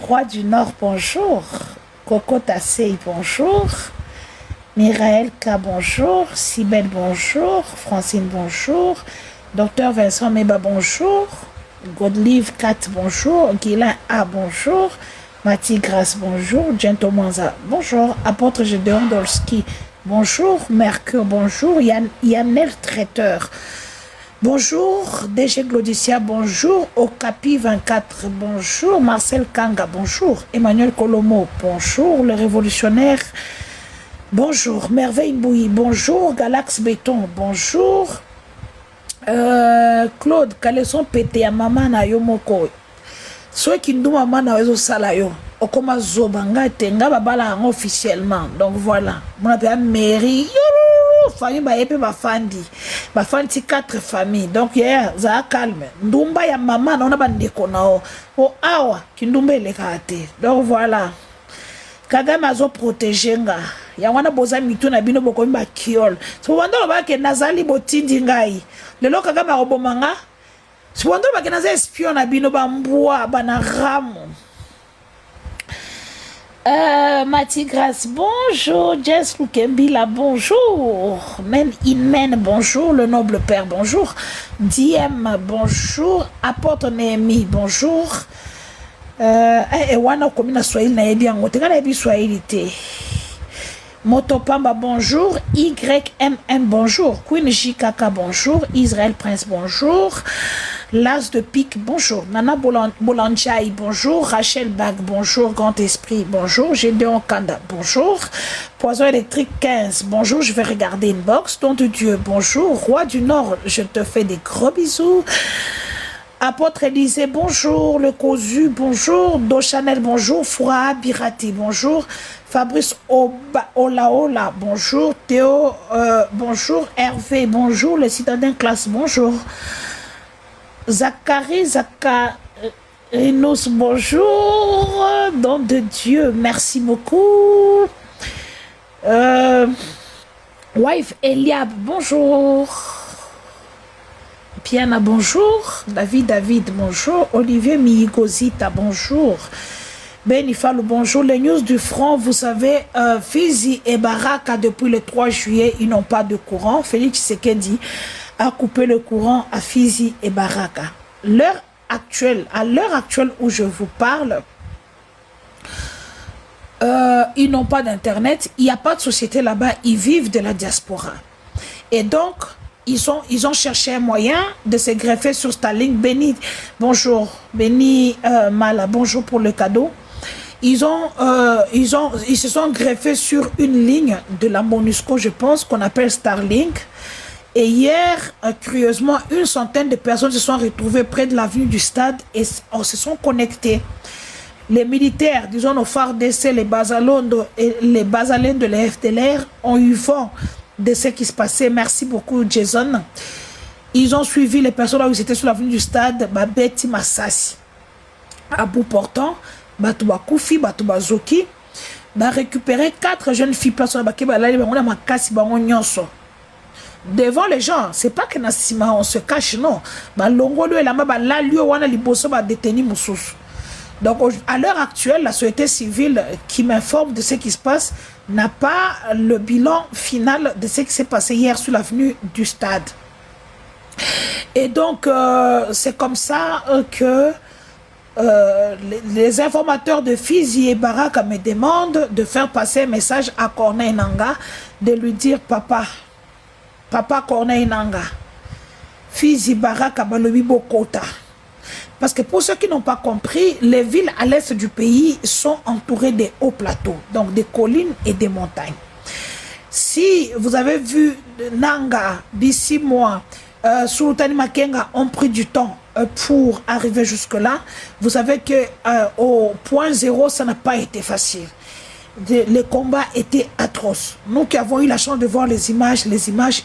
Roi du Nord, bonjour. Coco Tassei, bonjour. Miraël K, bonjour. Sibelle, bonjour. Francine, bonjour. Docteur Vincent Meba, bonjour. Godlive 4, bonjour. Guilain A, bonjour. Mathie Grasse, bonjour. Gentlemanza, bonjour. Apôtre Gédéon Dolski, bonjour. Mercure, bonjour. Yannel Traiteur, bonjour. DG Glodicia, bonjour. Okapi 24, bonjour. Marcel Kanga, bonjour. Emmanuel Colomo, bonjour. Le révolutionnaire, bonjour. Merveille Bouilly, bonjour. Galax Béton, bonjour. Claude, Caleson pété à maman na yo moko. Ceux qui nous maman na yo salayo. Okoma zobanga tenga babala officiellement. Donc voilà. Mon appelle mairie. Famille ba épé ba fandi. Ba fandi 4 familles. Donc hier, ça calme. Ndumba ya maman na on a bandeko na o. O awa kindumba le kate. Donc voilà. Kagame azo protéger nga. Ya wana boza mitu na bino boko mba kiol. So wando ba ke nazali botindi ngai. Lelo Kagame robomanga. So wando ba ke naza espion na bino ba mbwa bana ramu. Mati Grasse, bonjour. Jess Lukembila, bonjour. Men Inmen, bonjour. Le noble père, bonjour. Diem, bonjour. Apôtre Néhémie, bonjour. Wana komina Swahili na yebi yango. Teka na yebi Swahili te. Motopamba, bonjour. YMM, bonjour. Queen JKK, bonjour. Israël Prince, bonjour. L'As de Pique, bonjour. Nana Bolanchai, bonjour. Rachel Bag, bonjour. Grand Esprit, bonjour. Gédéon Kanda, bonjour. Poison électrique 15, bonjour. Je vais regarder Inbox. Don de Dieu, bonjour. Roi du Nord, je te fais des gros bisous. Apôtre Élisée, bonjour. Le Cosu, bonjour. Do Chanel, bonjour. Foura Birati, bonjour. Fabrice Olaola, bonjour. Théo, bonjour. Hervé, bonjour. Le citadin classe, bonjour. Zachary, Zacharinos, bonjour. Don de Dieu, merci beaucoup. Wife Eliab, bonjour. Piana, bonjour. David, bonjour. Olivier Miyigozita, bonjour. Benifalou, bonjour. Les news du front, vous savez, Fizi et Baraka, depuis le 3 juillet, ils n'ont pas de courant. Félix Tshisekedi a coupé le courant à Fizi et Baraka. À l'heure actuelle où je vous parle, ils n'ont pas d'internet, il n'y a pas de société là-bas, ils vivent de la diaspora. Et donc, ils ont cherché un moyen de se greffer sur Starlink. Béni, bonjour, Béni Mala, bonjour pour le cadeau. Ils se sont greffés sur une ligne de la MONUSCO, je pense, qu'on appelle Starlink. Et hier, curieusement, une centaine de personnes se sont retrouvées près de l'avenue du stade et se sont connectés. Les militaires, disons nos FARDC, les basalons de la FDLR ont eu vent de ce qui se passait. Merci beaucoup, Jason. Ils ont suivi les personnes là où ils étaient sur l'avenue du stade, Babeti Massassi. À bout portant, Batouba Koufi, Batouba Zoki, récupéré 4 jeunes filles devant les gens. C'est pas que on se cache, non. Donc, à l'heure actuelle, la société civile qui m'informe de ce qui se passe n'a pas le bilan final de ce qui s'est passé hier sur l'avenue du stade. Et donc, c'est comme ça que les informateurs de Fizi et Baraka me demandent de faire passer un message à Corneille Nangaa, de lui dire, papa Corneille Nangaa, Fizi Baraka balobi bokota. Parce que pour ceux qui n'ont pas compris, les villes à l'est du pays sont entourées de hauts plateaux, donc des collines et des montagnes. Si vous avez vu Nanga, Bissimoa, Sultani Makenga ont pris du temps pour arriver jusque-là, vous savez qu'au point zéro, ça n'a pas été facile. Les combats étaient atroces. Nous qui avons eu la chance de voir les images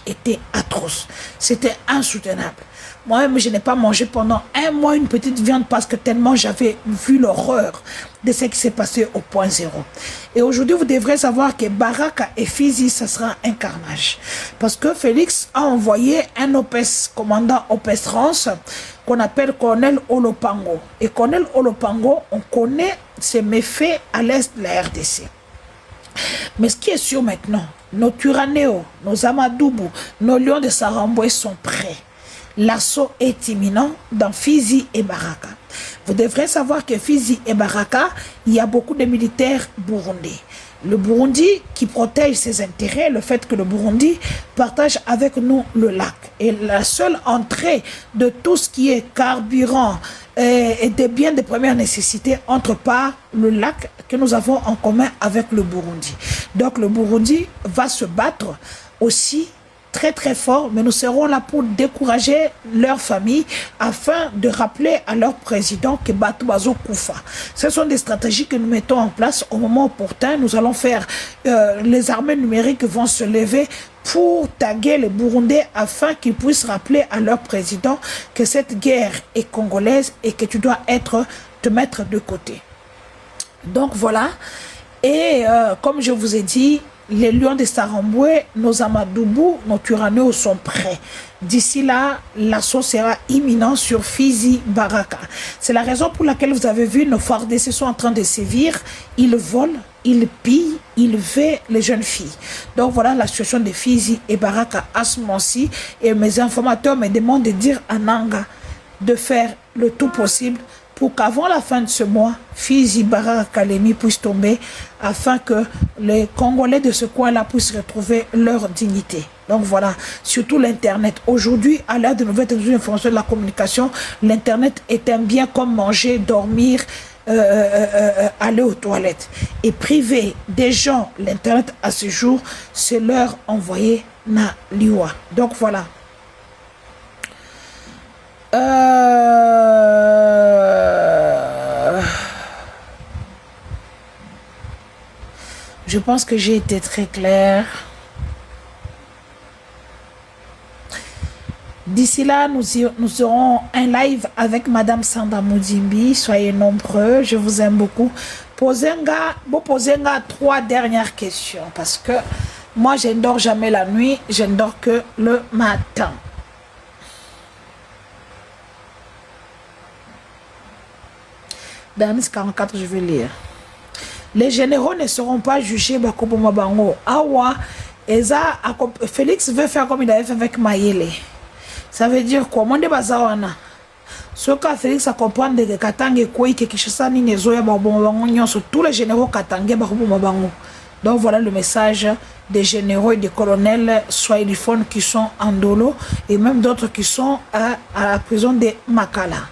étaient atroces. C'était insoutenable. Moi-même, je n'ai pas mangé pendant un mois une petite viande parce que tellement j'avais vu l'horreur de ce qui s'est passé au point zéro. Et aujourd'hui, vous devrez savoir que Baraka et Fizi, ça sera un carnage. Parce que Félix a envoyé un OPES, commandant OPES France, qu'on appelle Colonel Olopango. Et Colonel Olopango, on connaît ses méfaits à l'est de la RDC. Mais ce qui est sûr maintenant, nos Turanéo, nos Amadoubou, nos Lions de Saramboué sont prêts. L'assaut est imminent dans Fizi et Baraka. Vous devrez savoir que Fizi et Baraka, il y a beaucoup de militaires burundais. Le Burundi qui protège ses intérêts, le fait que le Burundi partage avec nous le lac. Et la seule entrée de tout ce qui est carburant et des biens de première nécessité entre par le lac que nous avons en commun avec le Burundi. Donc le Burundi va se battre aussi très très fort, mais nous serons là pour décourager leur famille afin de rappeler à leur président que Batoubazo Koufa. Ce sont des stratégies que nous mettons en place au moment opportun. Nous allons faire, les armées numériques vont se lever pour taguer les Burundais afin qu'ils puissent rappeler à leur président que cette guerre est congolaise et que tu dois te mettre de côté. Donc voilà, et comme je vous ai dit, les Lions de Saramboué, nos Amadoubou, nos Turanéo sont prêts. D'ici là, l'assaut sera imminent sur Fizi Baraka. C'est la raison pour laquelle vous avez vu nos FARDC sont en train de sévir. Ils volent, ils pillent, ils veillent les jeunes filles. Donc voilà la situation de Fizi et Baraka à ce moment-ci. Et mes informateurs me demandent de dire à Nanga de faire le tout possible pour qu'avant la fin de ce mois, Fizi Baraka Kalemi puisse tomber afin que les Congolais de ce coin-là puissent retrouver leur dignité. Donc voilà, surtout l'Internet. Aujourd'hui, à l'ère de nouvelles technologies de l'information et de la communication, l'Internet est un bien comme manger, dormir, aller aux toilettes. Et priver des gens l'Internet à ce jour, c'est leur envoyer na liwa. Donc voilà. Je pense que j'ai été très claire. D'ici là, nous aurons un live avec Madame Sandra Moudimbi. Soyez nombreux, je vous aime beaucoup. Posez-nga 3 dernières questions parce que moi, je ne dors jamais la nuit, je ne dors que le matin. Dans 44, je vais lire. Les généraux ne seront pas jugés Bakobo Mabango. Awa, Félix veut faire comme il avait fait avec Mayele. Ça veut dire quoi? Monde bazawana. Ce que Félix a compris de Katange Kouy que Kishasa ni Nezoya Babongo sur tous les généraux Katange Bakobo Mabango. Donc voilà le message des généraux et des colonels swahiliphones qui sont en Dolo et même d'autres qui sont à la prison de Makala.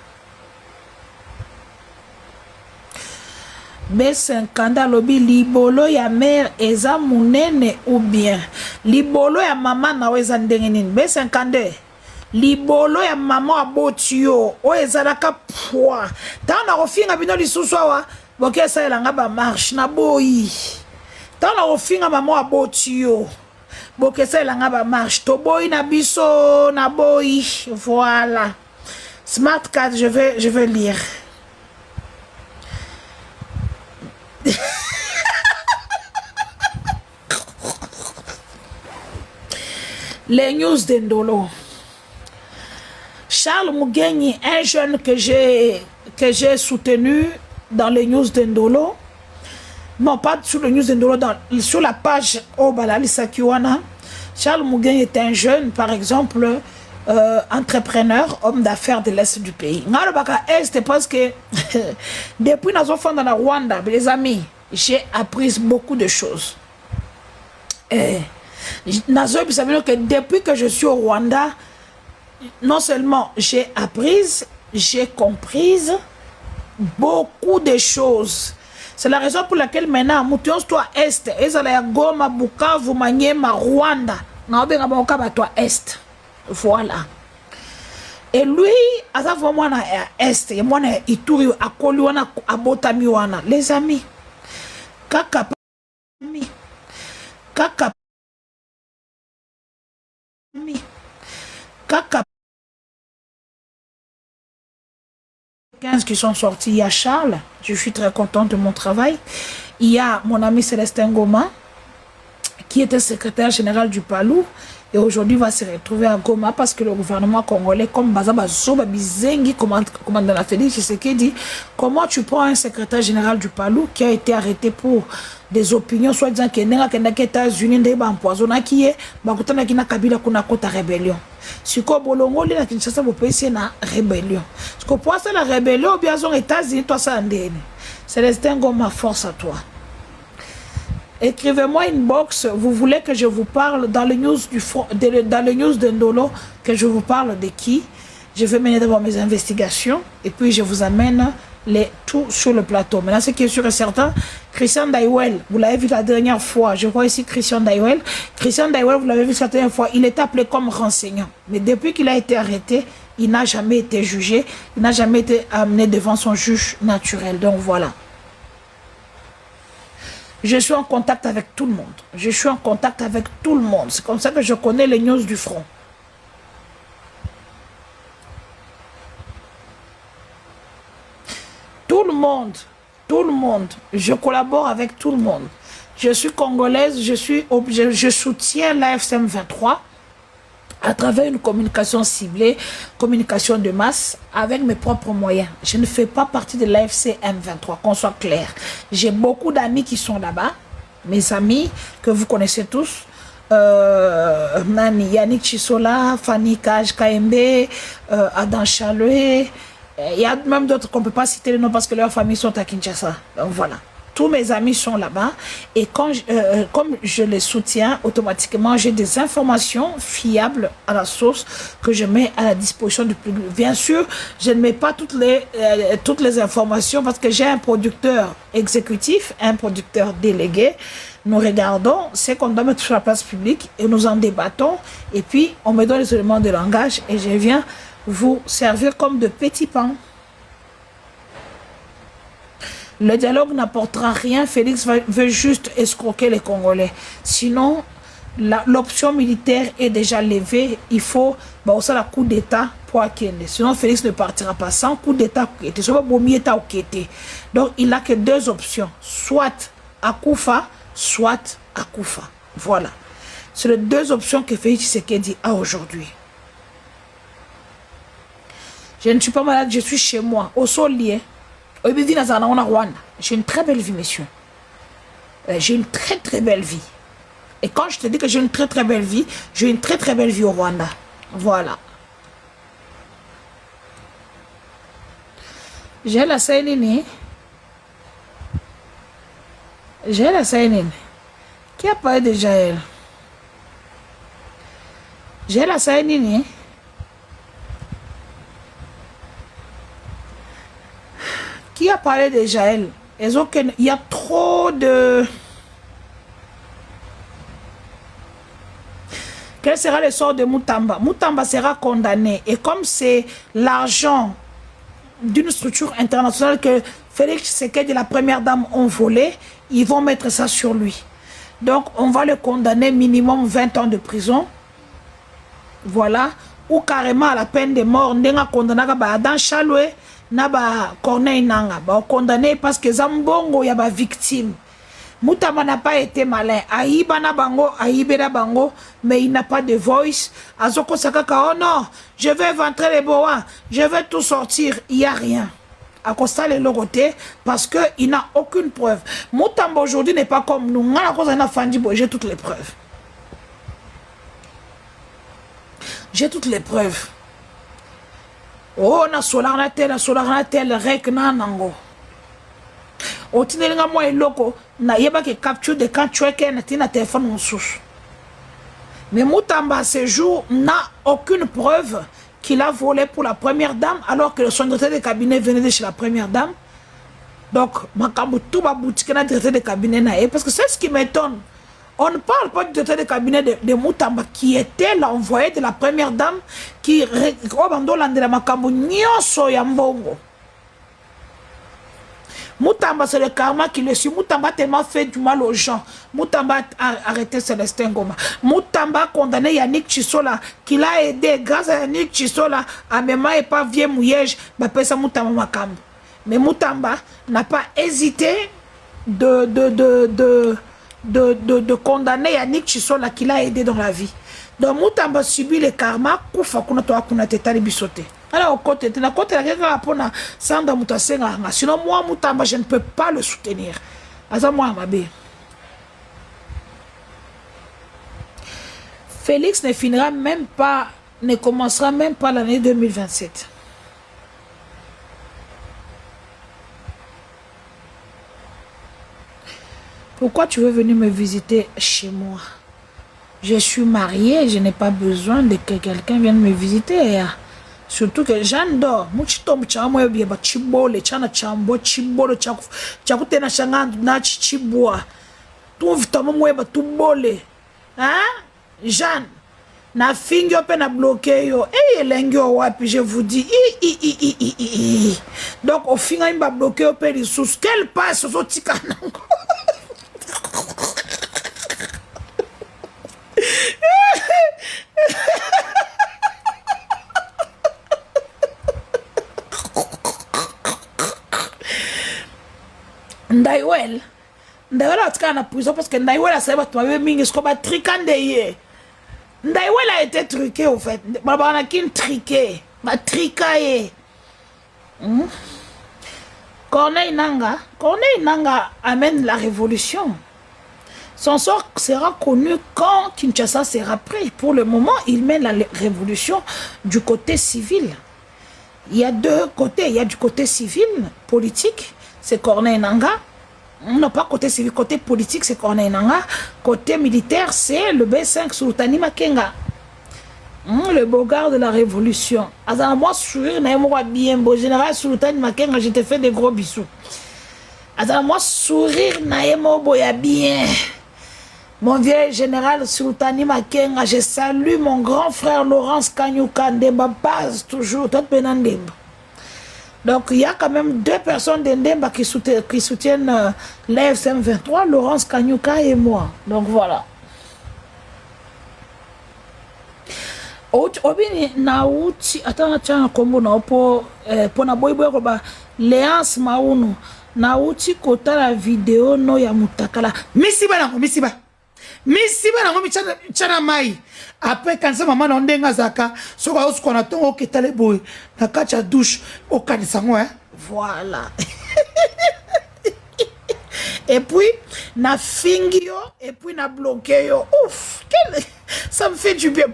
B50 lobi libolo ya mère eza munene ou bien libolo ya maman na weza ndenge nini. B52 libolo ya maman abotio o ezalaka poids tant na kofinga bino lisusu awa boke esalelanga bamarche na boyi tant na kofinga maman abotio boke esalelanga bamarche toboyi na biso na boyi. Voilà. Smart card, je vais lire. Les news d'Endolo. Charles Mugenyi, un jeune que j'ai soutenu dans les news d'Endolo. Non, pas sur les news d'Endolo, sur la page Obalali Sakiwana. Charles Mugenyi est un jeune, par exemple, entrepreneur, homme d'affaires de l'Est du pays. Est parce que depuis nos enfants dans la Rwanda, les amis, j'ai appris beaucoup de choses. Que depuis que je suis au Rwanda, non seulement j'ai appris, j'ai compris beaucoup de choses. C'est la raison pour laquelle maintenant, Moution toi Est, Ezala Goma, Bukavu, Maniema, Rwanda, Naobenga Baoka toi Est. Voilà. Et lui, à ça vraiment à Est, et moi na Ituri, à Koluana, à Botamiwana, les amis, Kaka, Kaka, Kaka, 15 qui sont sortis. Il y a Charles, je suis très contente de mon travail. Il y a mon ami Célestin Goma, qui était secrétaire général du Palou, et aujourd'hui va se retrouver à Goma parce que le gouvernement congolais, comme Bazaba Zoba Bizengi, commandant la Félix Tshisekedi, comment tu prends un secrétaire général du Palou qui a été arrêté pour des opinions, soit disant qu'il y a des États-Unis qui ont empoisonné, qui est Kabila qui a rébellion. Si vous bolongo li na Kinshasa vous pouvez na rébellion. Si vous pouvez la rébellion bien aux États-Unis toi ça ndene. Célestin Goma, force à toi. Écrivez-moi une box, vous voulez que je vous parle dans les news du front, dans les news de Ndolo, que je vous parle de qui? Je vais mener d'abord mes investigations et puis je vous amène tout sur le plateau. Maintenant, ce qui est sûr et certain, Christian Daiwel, vous l'avez vu la dernière fois, je vois ici Christian Daiwel. Christian Daiwel, vous l'avez vu la dernière fois, il est appelé comme renseignant. Mais depuis qu'il a été arrêté, il n'a jamais été jugé, il n'a jamais été amené devant son juge naturel. Donc voilà. Je suis en contact avec tout le monde. Je suis en contact avec tout le monde. C'est comme ça que je connais les news du front. Tout le monde, je collabore avec tout le monde. Je suis congolaise, je soutiens l'AFCM 23 à travers une communication ciblée, communication de masse, avec mes propres moyens. Je ne fais pas partie de l'AFC M23, qu'on soit clair. J'ai beaucoup d'amis qui sont là-bas, mes amis que vous connaissez tous, Yannick Chisola, Fanny Kaj KMB, Adam Chaloué. Il y a même d'autres qu'on ne peut pas citer les noms parce que leurs familles sont à Kinshasa. Donc voilà. Tous mes amis sont là-bas et comme je les soutiens, automatiquement, j'ai des informations fiables à la source que je mets à la disposition du public. Bien sûr, je ne mets pas toutes les informations parce que j'ai un producteur exécutif, un producteur délégué. Nous regardons ce qu'on doit mettre sur la place publique et nous en débattons. Et puis, on me donne les éléments de langage et je viens vous servir comme de petits pains. Le dialogue n'apportera rien. Félix veut juste escroquer les Congolais. Sinon, l'option militaire est déjà levée. Il faut aussi la coup d'État pour Akende. Sinon, Félix ne partira pas sans coup d'État. Donc, il n'a que deux options. Soit Akoufa, soit Akoufa. Voilà. C'est les deux options que Félix Tshisekedi a aujourd'hui. Je ne suis pas malade, je suis chez moi, au Solier. J'ai une très belle vie, monsieur. J'ai une très très belle vie. Et quand je te dis que j'ai une très très belle vie, j'ai une très très belle vie au Rwanda. Voilà. J'ai la Saïnine. J'ai la Saïnine. Qui a parlé de Jaël? J'ai la Saïnine. Qui a parlé de Jaël? Il y a trop de... Quel sera le sort de Moutamba? Moutamba sera condamné. Et comme c'est l'argent d'une structure internationale que Félix Tshisekedi et la première dame ont volé, ils vont mettre ça sur lui. Donc, on va le condamner minimum 20 ans de prison. Voilà. Ou carrément à la peine de mort. Ndenga condamné dans Chaloué. Naba Corneille Nanga ba condamné parce que Zambongo ya ba victime. Moutamba n'a pas été malin. Aïba na bango, aïbera bango, mais il n'a pas de voice. Azoko Sakaka, oh non, je vais ventrer les bois, je vais tout sortir. Il n'y a rien. À Costa le Loroté, parce qu'il n'a aucune preuve. Moutamba aujourd'hui n'est pas comme nous. J'ai toutes les preuves. J'ai toutes les preuves. Oh, na solar na tel, rek na nango. O tinelinga moi loko, na yeba ke capture de quand tu es na tina téléphone moussous. Mais Moutamba, ce jour, n'a aucune preuve qu'il a volé pour la première dame, alors que son directeur de cabinet venait de chez la première dame. Donc, Makambu, tout ma boutique na directeur de cabinet na. Parce que c'est ce qui m'étonne. On ne parle pas du directeur de cabinet de Moutamba qui était l'envoyé de la première dame qui Moutamba, c'est le karma qui le suit. Moutamba a tellement fait du mal aux gens. Moutamba a arrêté Célestin Goma. Moutamba a condamné Yannick Chisola, qui l'a aidé grâce à Yannick Chisola à même et pas vieux mouillage. Moutamba Makambu. Mais Moutamba n'a pas hésité de condamner Yannick Chisola qui l'a aidé dans la vie. Donc Moutamba subit le karma koufa kuna to akuna tetali bisote. Alors au côté de la côté la quelqu'un pona sanda mutasenga. Sinon moi Moutamba je ne peux pas le soutenir. Asa moi mabe. Félix ne finira même pas, ne commencera même pas l'année 2027. Pourquoi tu veux venir me visiter chez moi? Je suis mariée, je n'ai pas besoin de que quelqu'un vienne me visiter. Surtout que j'adore. Jeanne, na fingo pe na bloqué yo. Eh elengi o wapi, je vous dis. Donc au final il m'a bloqué au pe sous quel passe au tika nango. Ndaiwel a na prison parce que Ndaiwel a savoir tu m'avais mis ce qu'on va tricandé. Ndaiwel a été truqué au fait. Baba na kin triqué, ma tricaillé. Corneille Nanga amène la révolution. Son sort sera connu quand Kinshasa sera prêt. Pour le moment, il mène la révolution du côté civil. Il y a deux côtés. Il y a du côté civil, politique, c'est Corneille Nanga. Non, pas côté civil, côté politique, c'est Corneille Nanga. Côté militaire, c'est le B5 Sultani Makenga. Le beau gars de la révolution. Alors, moi, sourire, moi bien beau. Général Sultani Makenga, je te fais des gros bisous. Alors, moi, sourire, moi bien. Mon vieil général Sultani Makenga, je salue mon grand frère Laurence Kanyuka, Ndemba base toujours, tout Benandemba. Donc il y a quand même 2 personnes d'Endemba qui soutiennent l'AFCM 23, Laurence Kanyuka et moi. Donc voilà. Obini nauti atanga chana kombo na opo pona boyboy koba Léance Mauno nauti kota la vidéo no ya mutakala misiba nango misiba nango chana mai après quand ça maman ndenga zaka soka osko na tongo ketale boy na kacha douche au kanisango hein voilà. Et puis na fingio et puis na bloqué yo ouf ça me fait du bien.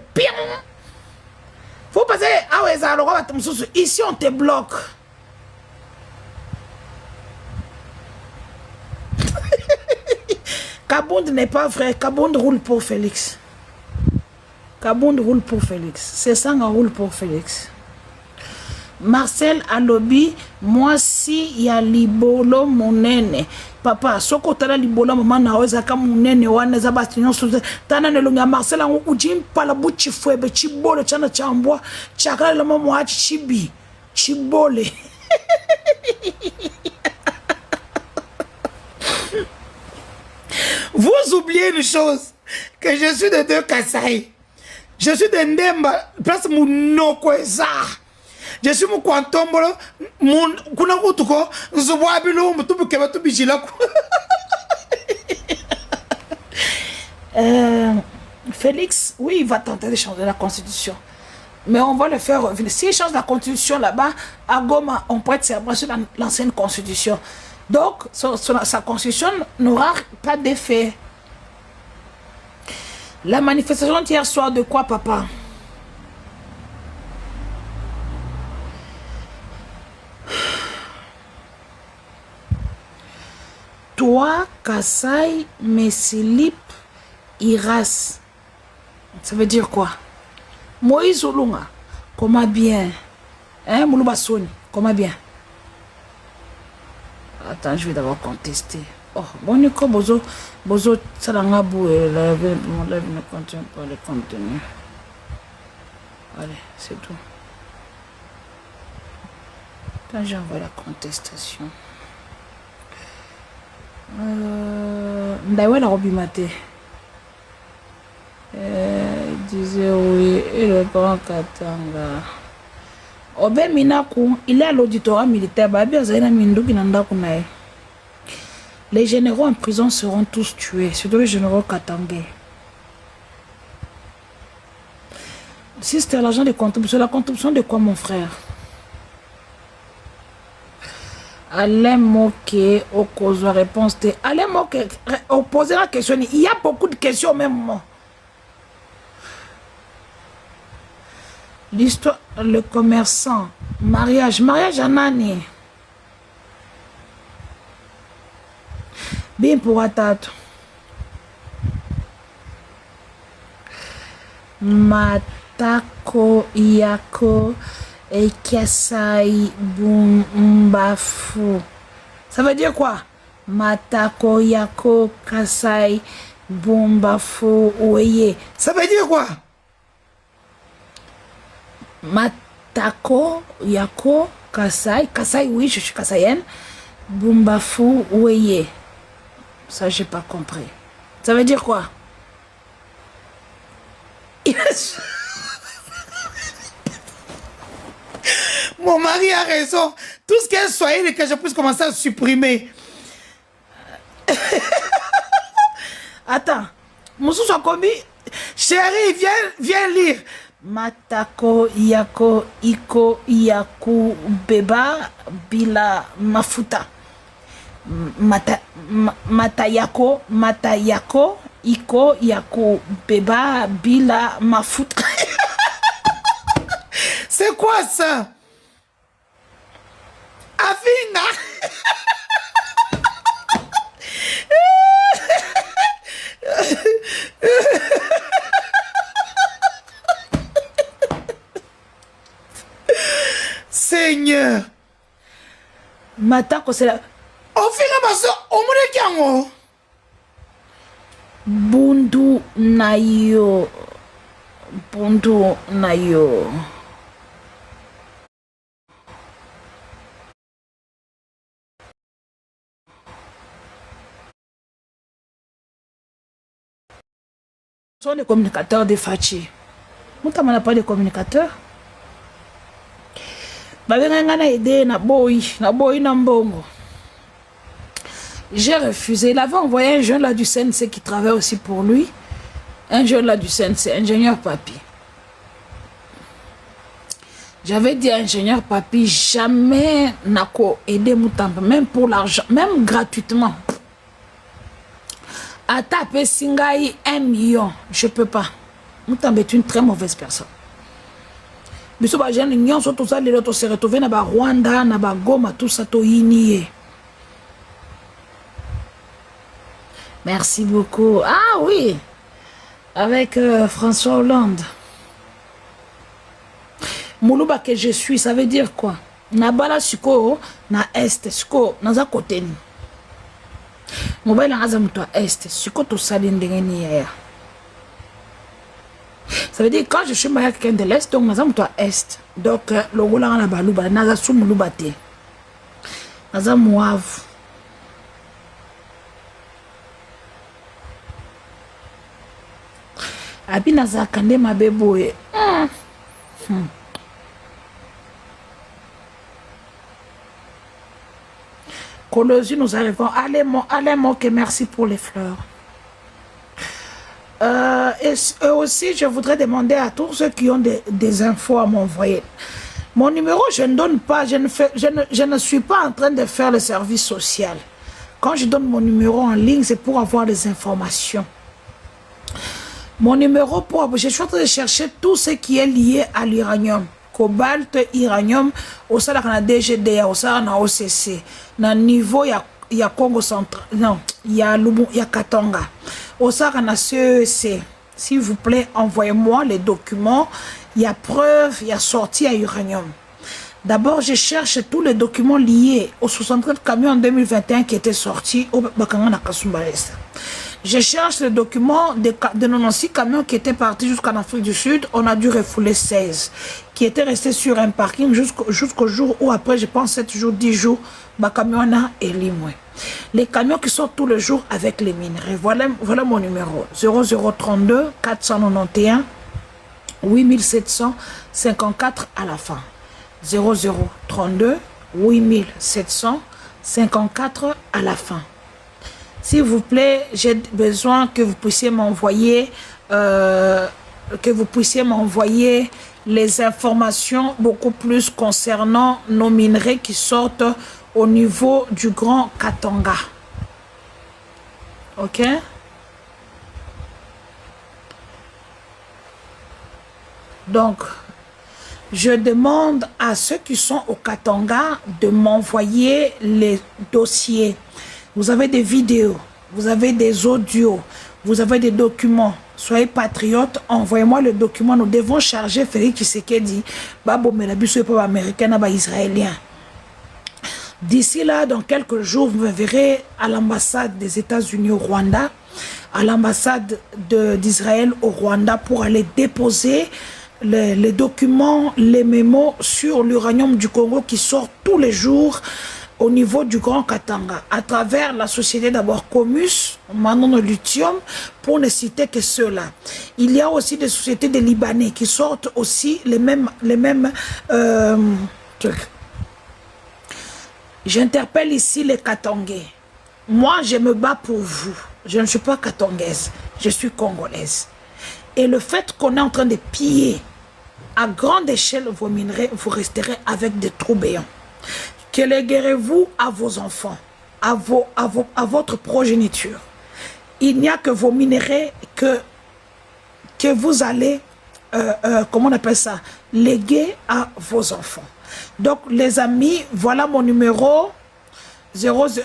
Faut passer à ici on te bloque. Kabound n'est pas vrai. Kabound roule pour Félix. Kabound roule pour Félix. C'est ça qui roule pour Félix. Marcel Alobi, moi si ya libolo monene. Papa, soko tala libolo mama na oza ka monene wana za bastinyo so tana nelonga Marcel angu ujim pala buchi fwebe chibolo chana chambwa chakala la mama wa chibi chibole. Vous oubliez une chose, que je suis de 2 Kasai. Je suis de Ndemba, place Munokweza. Je suis mon quantombolo, mon kunakutuko, Zouabilo, Mutubu Kebatu Bijilaku. Félix, oui, il va tenter de changer la constitution. Mais on va le faire revenir. S'il change la constitution là-bas, à Goma, on prête serment sur l'ancienne constitution. Donc, sa constitution n'aura pas d'effet. La manifestation d'hier soir de quoi, papa? Toi, Kasai, Messilip, Iras. Ça veut dire quoi? Moïse Olunga, comment bien? Hein, Moulouba Soni, comment bien? Attends, je vais d'abord contester. Oh, bon, Nico, Bozo, Salangabou, mon live ne contient pas le contenu. Allez, c'est tout. Quand j'envoie la contestation. Ndaïwa la robimate. Disait oui, et le grand Katanga. Obe Minaku, il est à l'auditorat militaire. Les généraux en prison seront tous tués, surtout les généraux katangais. Si c'était l'argent de contribution, la contribution de quoi, mon frère? Alain Moké, Okozo, réponse de Alain Moké, poser la question. Il y a beaucoup de questions même. L'histoire, le commerçant, mariage à Nani. Bien pour Atato. Matako Yako et Kasai Bumbafu. Ça veut dire quoi? Matako Yako Kasai Bumbafu Oye. Ça veut dire quoi? Matako Yako Kasai. Kasai, oui, je suis Kasaïenne. Bumbafu Oye. Ça, j'ai pas compris. Ça veut dire quoi? Mon mari a raison. Tout ce qu'elle soit, et que je puisse commencer à supprimer. Attends. Moussou Sokomi, chérie, viens lire. Matako Yako Iko Yaku Beba Bila Mafuta. Matayako Iko Yaku Beba Bila Mafuta. C'est quoi ça? Avinga. Seigneur. Matako c'est la... Au final, au Bundu Nayo. Bundu Nayo. Ce sont les communicateurs de Fachi. Mouta n'a pas de communicateurs. J'ai refusé. Il avait envoyé un jeune là du CNC qui travaille aussi pour lui. Un jeune là du CNC, ingénieur Papi. J'avais dit à ingénieur Papi, jamais n'a aidé Moutamba, même pour l'argent, même gratuitement. À taper Singaï 1 million, je ne peux pas. Moutamba est une très mauvaise personne. Mais ce que j'ai dit, tout ça, les autres se retrouvent dans Rwanda, dans Goma, tout ça, tout igné. Merci beaucoup. Ah oui, avec François Hollande. Moulouba que je suis, ça veut dire quoi? Nabala suko na est, suko naza côté. Mobile naza muto est, suko to salindengeni ya. Ça veut dire quand je suis marié avec quelqu'un de l'est, donc naza muto est. Donc le gola na baluba naza sou moulouba te. Naza mouave. Abi naza kande mabeboye. Colosie, nous arrivons. Allez, Moke, merci pour les fleurs. Et aussi, je voudrais demander à tous ceux qui ont des infos à m'envoyer. Mon numéro, je ne donne pas, je ne suis pas en train de faire le service social. Quand je donne mon numéro en ligne, c'est pour avoir des informations. Mon numéro, je suis en train de chercher tout ce qui est lié à l'uranium. Cobalt, uranium, au sein de la DGD, au sein de la OCC, na niveau il y a Congo central, non, il y a Katanga, au sein de la CEC. S'il vous plaît, envoyez-moi les documents. Il y a preuve, il y a sortie à uranium. D'abord, je cherche tous les documents liés aux 63 camions en 2021 qui étaient sortis au Bakanga Kasumbalesa. Je cherche les documents de 96 camions qui étaient partis jusqu'en Afrique du Sud. On a dû refouler 16 qui étaient restés sur un parking jusqu'au jour où, après, je pense 7 jours, 10 jours, ma camion et limoué. Les camions qui sortent tous les jours avec les minerais. Voilà mon numéro. 0032 491 8754 à la fin. 0032 8754 à la fin. S'il vous plaît, j'ai besoin que vous puissiez m'envoyer les informations beaucoup plus concernant nos minerais qui sortent au niveau du Grand Katanga. Ok? Donc, je demande à ceux qui sont au Katanga de m'envoyer les dossiers. Vous avez des vidéos, vous avez des audios, vous avez des documents. Soyez patriotes, envoyez-moi le document. Nous devons charger Félix Tshisekedi, Babo Melabiso et pas américain, pas israélien. D'ici là, dans quelques jours, vous me verrez à l'ambassade des États-Unis au Rwanda, à l'ambassade d'Israël au Rwanda pour aller déposer les documents, les mémos sur l'uranium du Congo qui sort tous les jours au niveau du Grand Katanga, à travers la société d'abord Comus, Manon Lithium, pour ne citer que ceux-là. Il y a aussi des sociétés de Libanais qui sortent aussi les mêmes trucs. J'interpelle ici les Katangais. Moi, je me bats pour vous. Je ne suis pas katangaise, je suis congolaise. Et le fait qu'on est en train de piller à grande échelle vos minerais, vous resterez avec des trous béants. Que léguerez-vous à vos enfants, à votre progéniture. Il n'y a que vos minerais que vous allez, comment on appelle ça, léguer à vos enfants. Donc, les amis, voilà mon numéro 00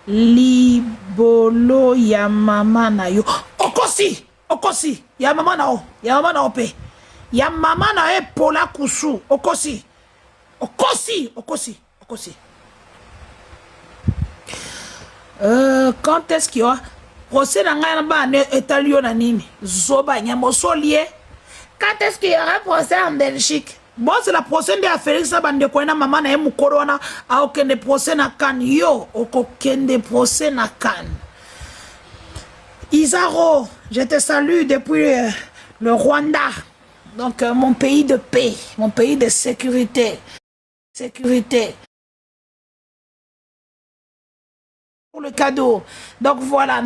Libolo Yamama Nayo. Okosi, Yamama Nao, Yamama Naope. Yamama Nae Pola Kusu, Okosi. Quand est-ce qu'il y aura procès n'a étalio na nini zoba nyamosolier. Quand est-ce qu'il y aura procès en Belgique? Bon, c'est la procès de Félix Bande Koena maman na emu corona a aucun procès na Cannes yo aucun procès na Cannes. Isaro, je te salue depuis le Rwanda. Donc mon pays de paix, mon pays de sécurité. Sécurité. Pour le cadeau. Donc voilà,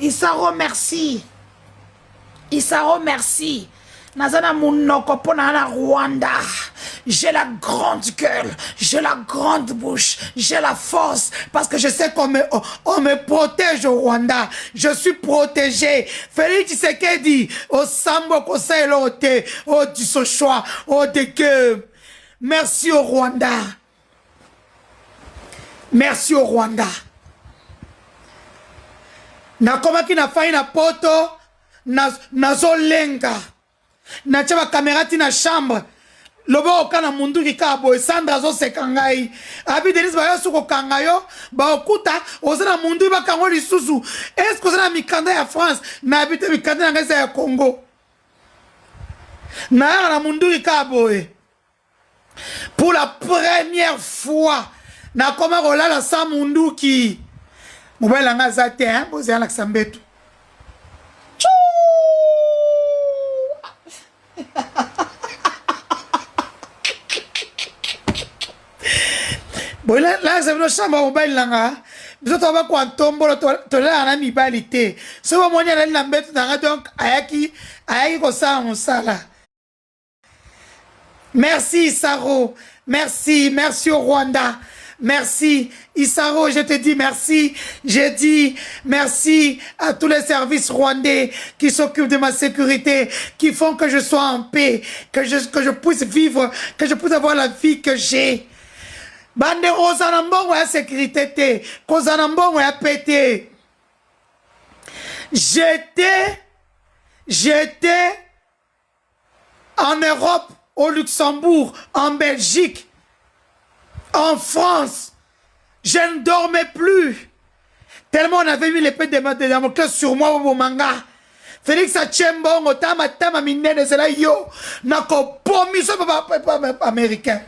Isaro merci. Isaro merci. Nazana Mounoko na Rwanda. J'ai la grande gueule, j'ai la grande bouche, j'ai la force, parce que je sais qu'on me protège au Rwanda. Je suis protégé. Félix Tshisekedi, au Sambo Conseil Loté, au Dussochoa, au Deke. Merci au Rwanda. Merci au Rwanda. Nakomaki na fayi na poto, nazolenga. Na chaba kamera tina chambre. Lobo okana mundu kikabo Sandra zo sekangai. Abi Denis ba yosu ko kangayo ba okuta ozana mundu ba kango lisusu. Est-ce que ozana mikanda ya France na habite mikanda na ngeza ya Congo? Na mundu kikabo pour la première fois na koma rolala sa mundu ki mobile nga zate hein boza na kisambetu. Bon là c'est une chambre mobile là biso to ba kwa ntombolo to la na mibalité so ba monya la lambetu na donc ayaki ko sa mosala. Merci Isaro, merci au Rwanda. Merci Isaro, je te dis merci. Je dis merci à tous les services rwandais qui s'occupent de ma sécurité, qui font que je sois en paix, que je puisse vivre, que je puisse avoir la vie que j'ai. Bande Rosanambongo ya sécurité te, Kozanambongo ya pété. J'étais en Europe, au Luxembourg, en Belgique, en France. Je ne dormais plus. Tellement on avait mis l'épée de Damoclès sur moi au manga. Félix Achembongo, tama minene, c'est là yo. Nako pomi, ça pas américain.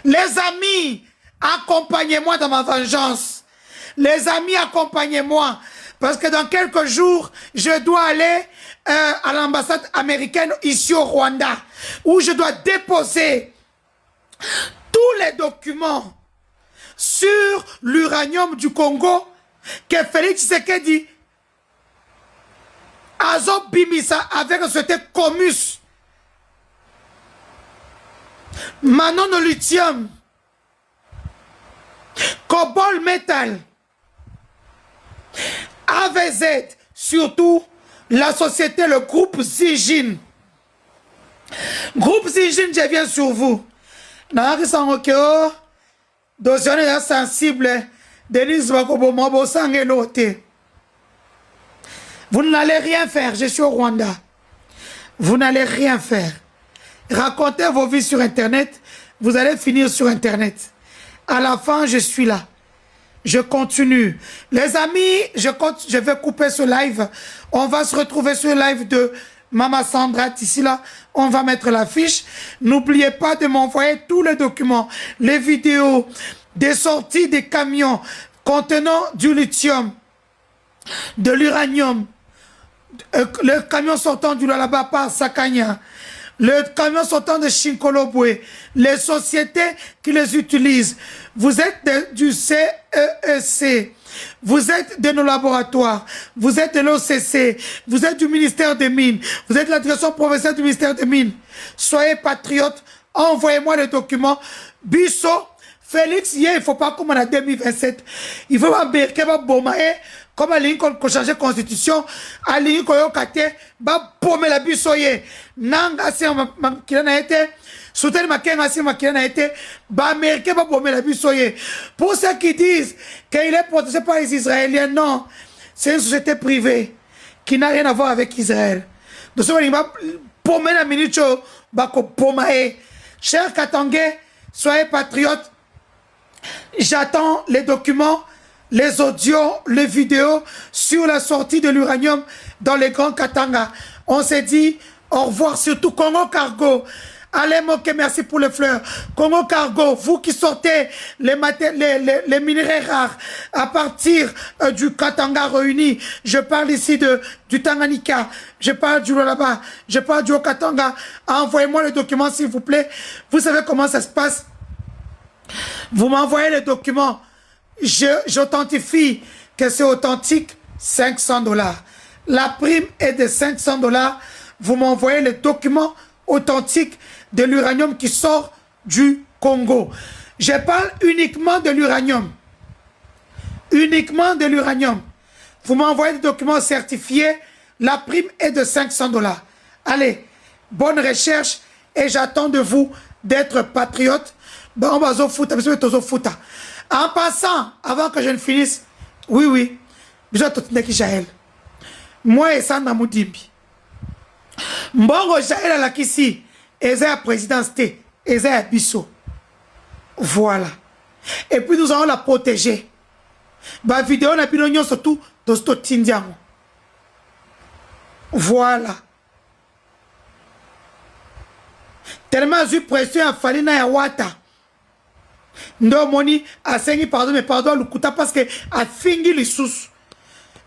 Les amis, accompagnez-moi dans ma vengeance. Les amis, accompagnez-moi. Parce que dans quelques jours, je dois aller à l'ambassade américaine ici au Rwanda, où je dois déposer tous les documents sur l'uranium du Congo que Félix Tshisekedi a bimisa avec ce Comus. Manon de lithium, cobalt métal, AVZ, surtout la société, le groupe Zijin. Groupe Zijin, je viens sur vous. Dossier sensible, Denise Wakobo Sangelote. Vous n'allez rien faire, je suis au Rwanda. Vous n'allez rien faire. Racontez vos vies sur Internet, vous allez finir sur Internet. À la fin, je suis là. Je continue. Les amis, je vais couper ce live. On va se retrouver sur le live de Mama Sandra. Ici là, on va mettre l'affiche. N'oubliez pas de m'envoyer tous les documents, les vidéos, des sorties des camions contenant du lithium, de l'uranium, le camion sortant du Lalabapa, Sakanya, le camion sortant de Shinkolobwe, les sociétés qui les utilisent. Vous êtes du CEEC, vous êtes de nos laboratoires, vous êtes de l'OCC, vous êtes du ministère des Mines, vous êtes de la direction provinciale du ministère des Mines. Soyez patriotes, envoyez-moi les documents. Bisso, Félix, il ne faut pas comme en 2027. Il faut pas bomber. Comme Lincoln ko changer constitution, ali ko yokate ba pommer la bisoye. Nanga si makina na été, soutenir makenga si makina na été, ba américain ba pommer la bisoye. Pour ceux qui disent qu'il est protégé par les Israéliens, non, c'est une société privée qui n'a rien à voir avec Israël. Donc ce qui va pommer la minute ba ko pomae. Chers Katangais, soyez patriotes. J'attends les documents les audios, les vidéos sur la sortie de l'uranium dans les Grands Katanga. On s'est dit au revoir, surtout Congo Cargo. Allez, Moké, merci pour les fleurs. Congo Cargo, vous qui sortez les minerais rares à partir du Katanga réuni. Je parle ici du Tanganyika, je parle du Lualaba, je parle du Haut-Katanga. Envoyez-moi les documents, s'il vous plaît. Vous savez comment ça se passe? Vous m'envoyez les documents. J'authentifie que c'est authentique, $500. La prime est de $500. Vous m'envoyez les documents authentiques de l'uranium qui sort du Congo. Je parle uniquement de l'uranium. Uniquement de l'uranium. Vous m'envoyez des documents certifiés. La prime est de $500. Allez, bonne recherche et j'attends de vous d'être patriote. En passant, avant que je ne finisse, oui, moi et Sandra Moudimbi. Mbongo Jaël à la Kissi, Eza présidence T, Eza Bisso. Voilà. Et puis nous allons la protéger. Ma vidéo n'a pas surtout de ce Tindiamo. Voilà. Tellement j'ai pression à Falina et Wata. Ndo moni a sengi pardon mais pardon le kuta parce que a fingi les sous.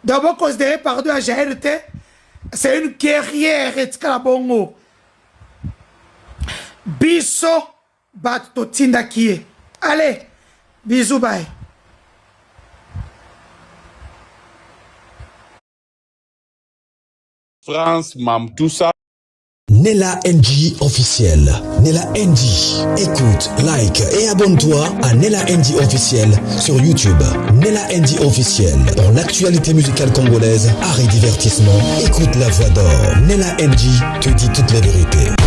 D'abord considéré pardon à Jaël, c'est une guerrière et bongo. Biso bat totinda kie. Allez, bisous bye. France, Mam, tout ça. Nella NG officiel. Nella NG. Écoute, like et abonne-toi à Nella NG officiel sur YouTube. Nella NG officiel. Pour l'actualité musicale congolaise, art et divertissement, écoute la voix d'or. Nella NG te dit toutes les vérités.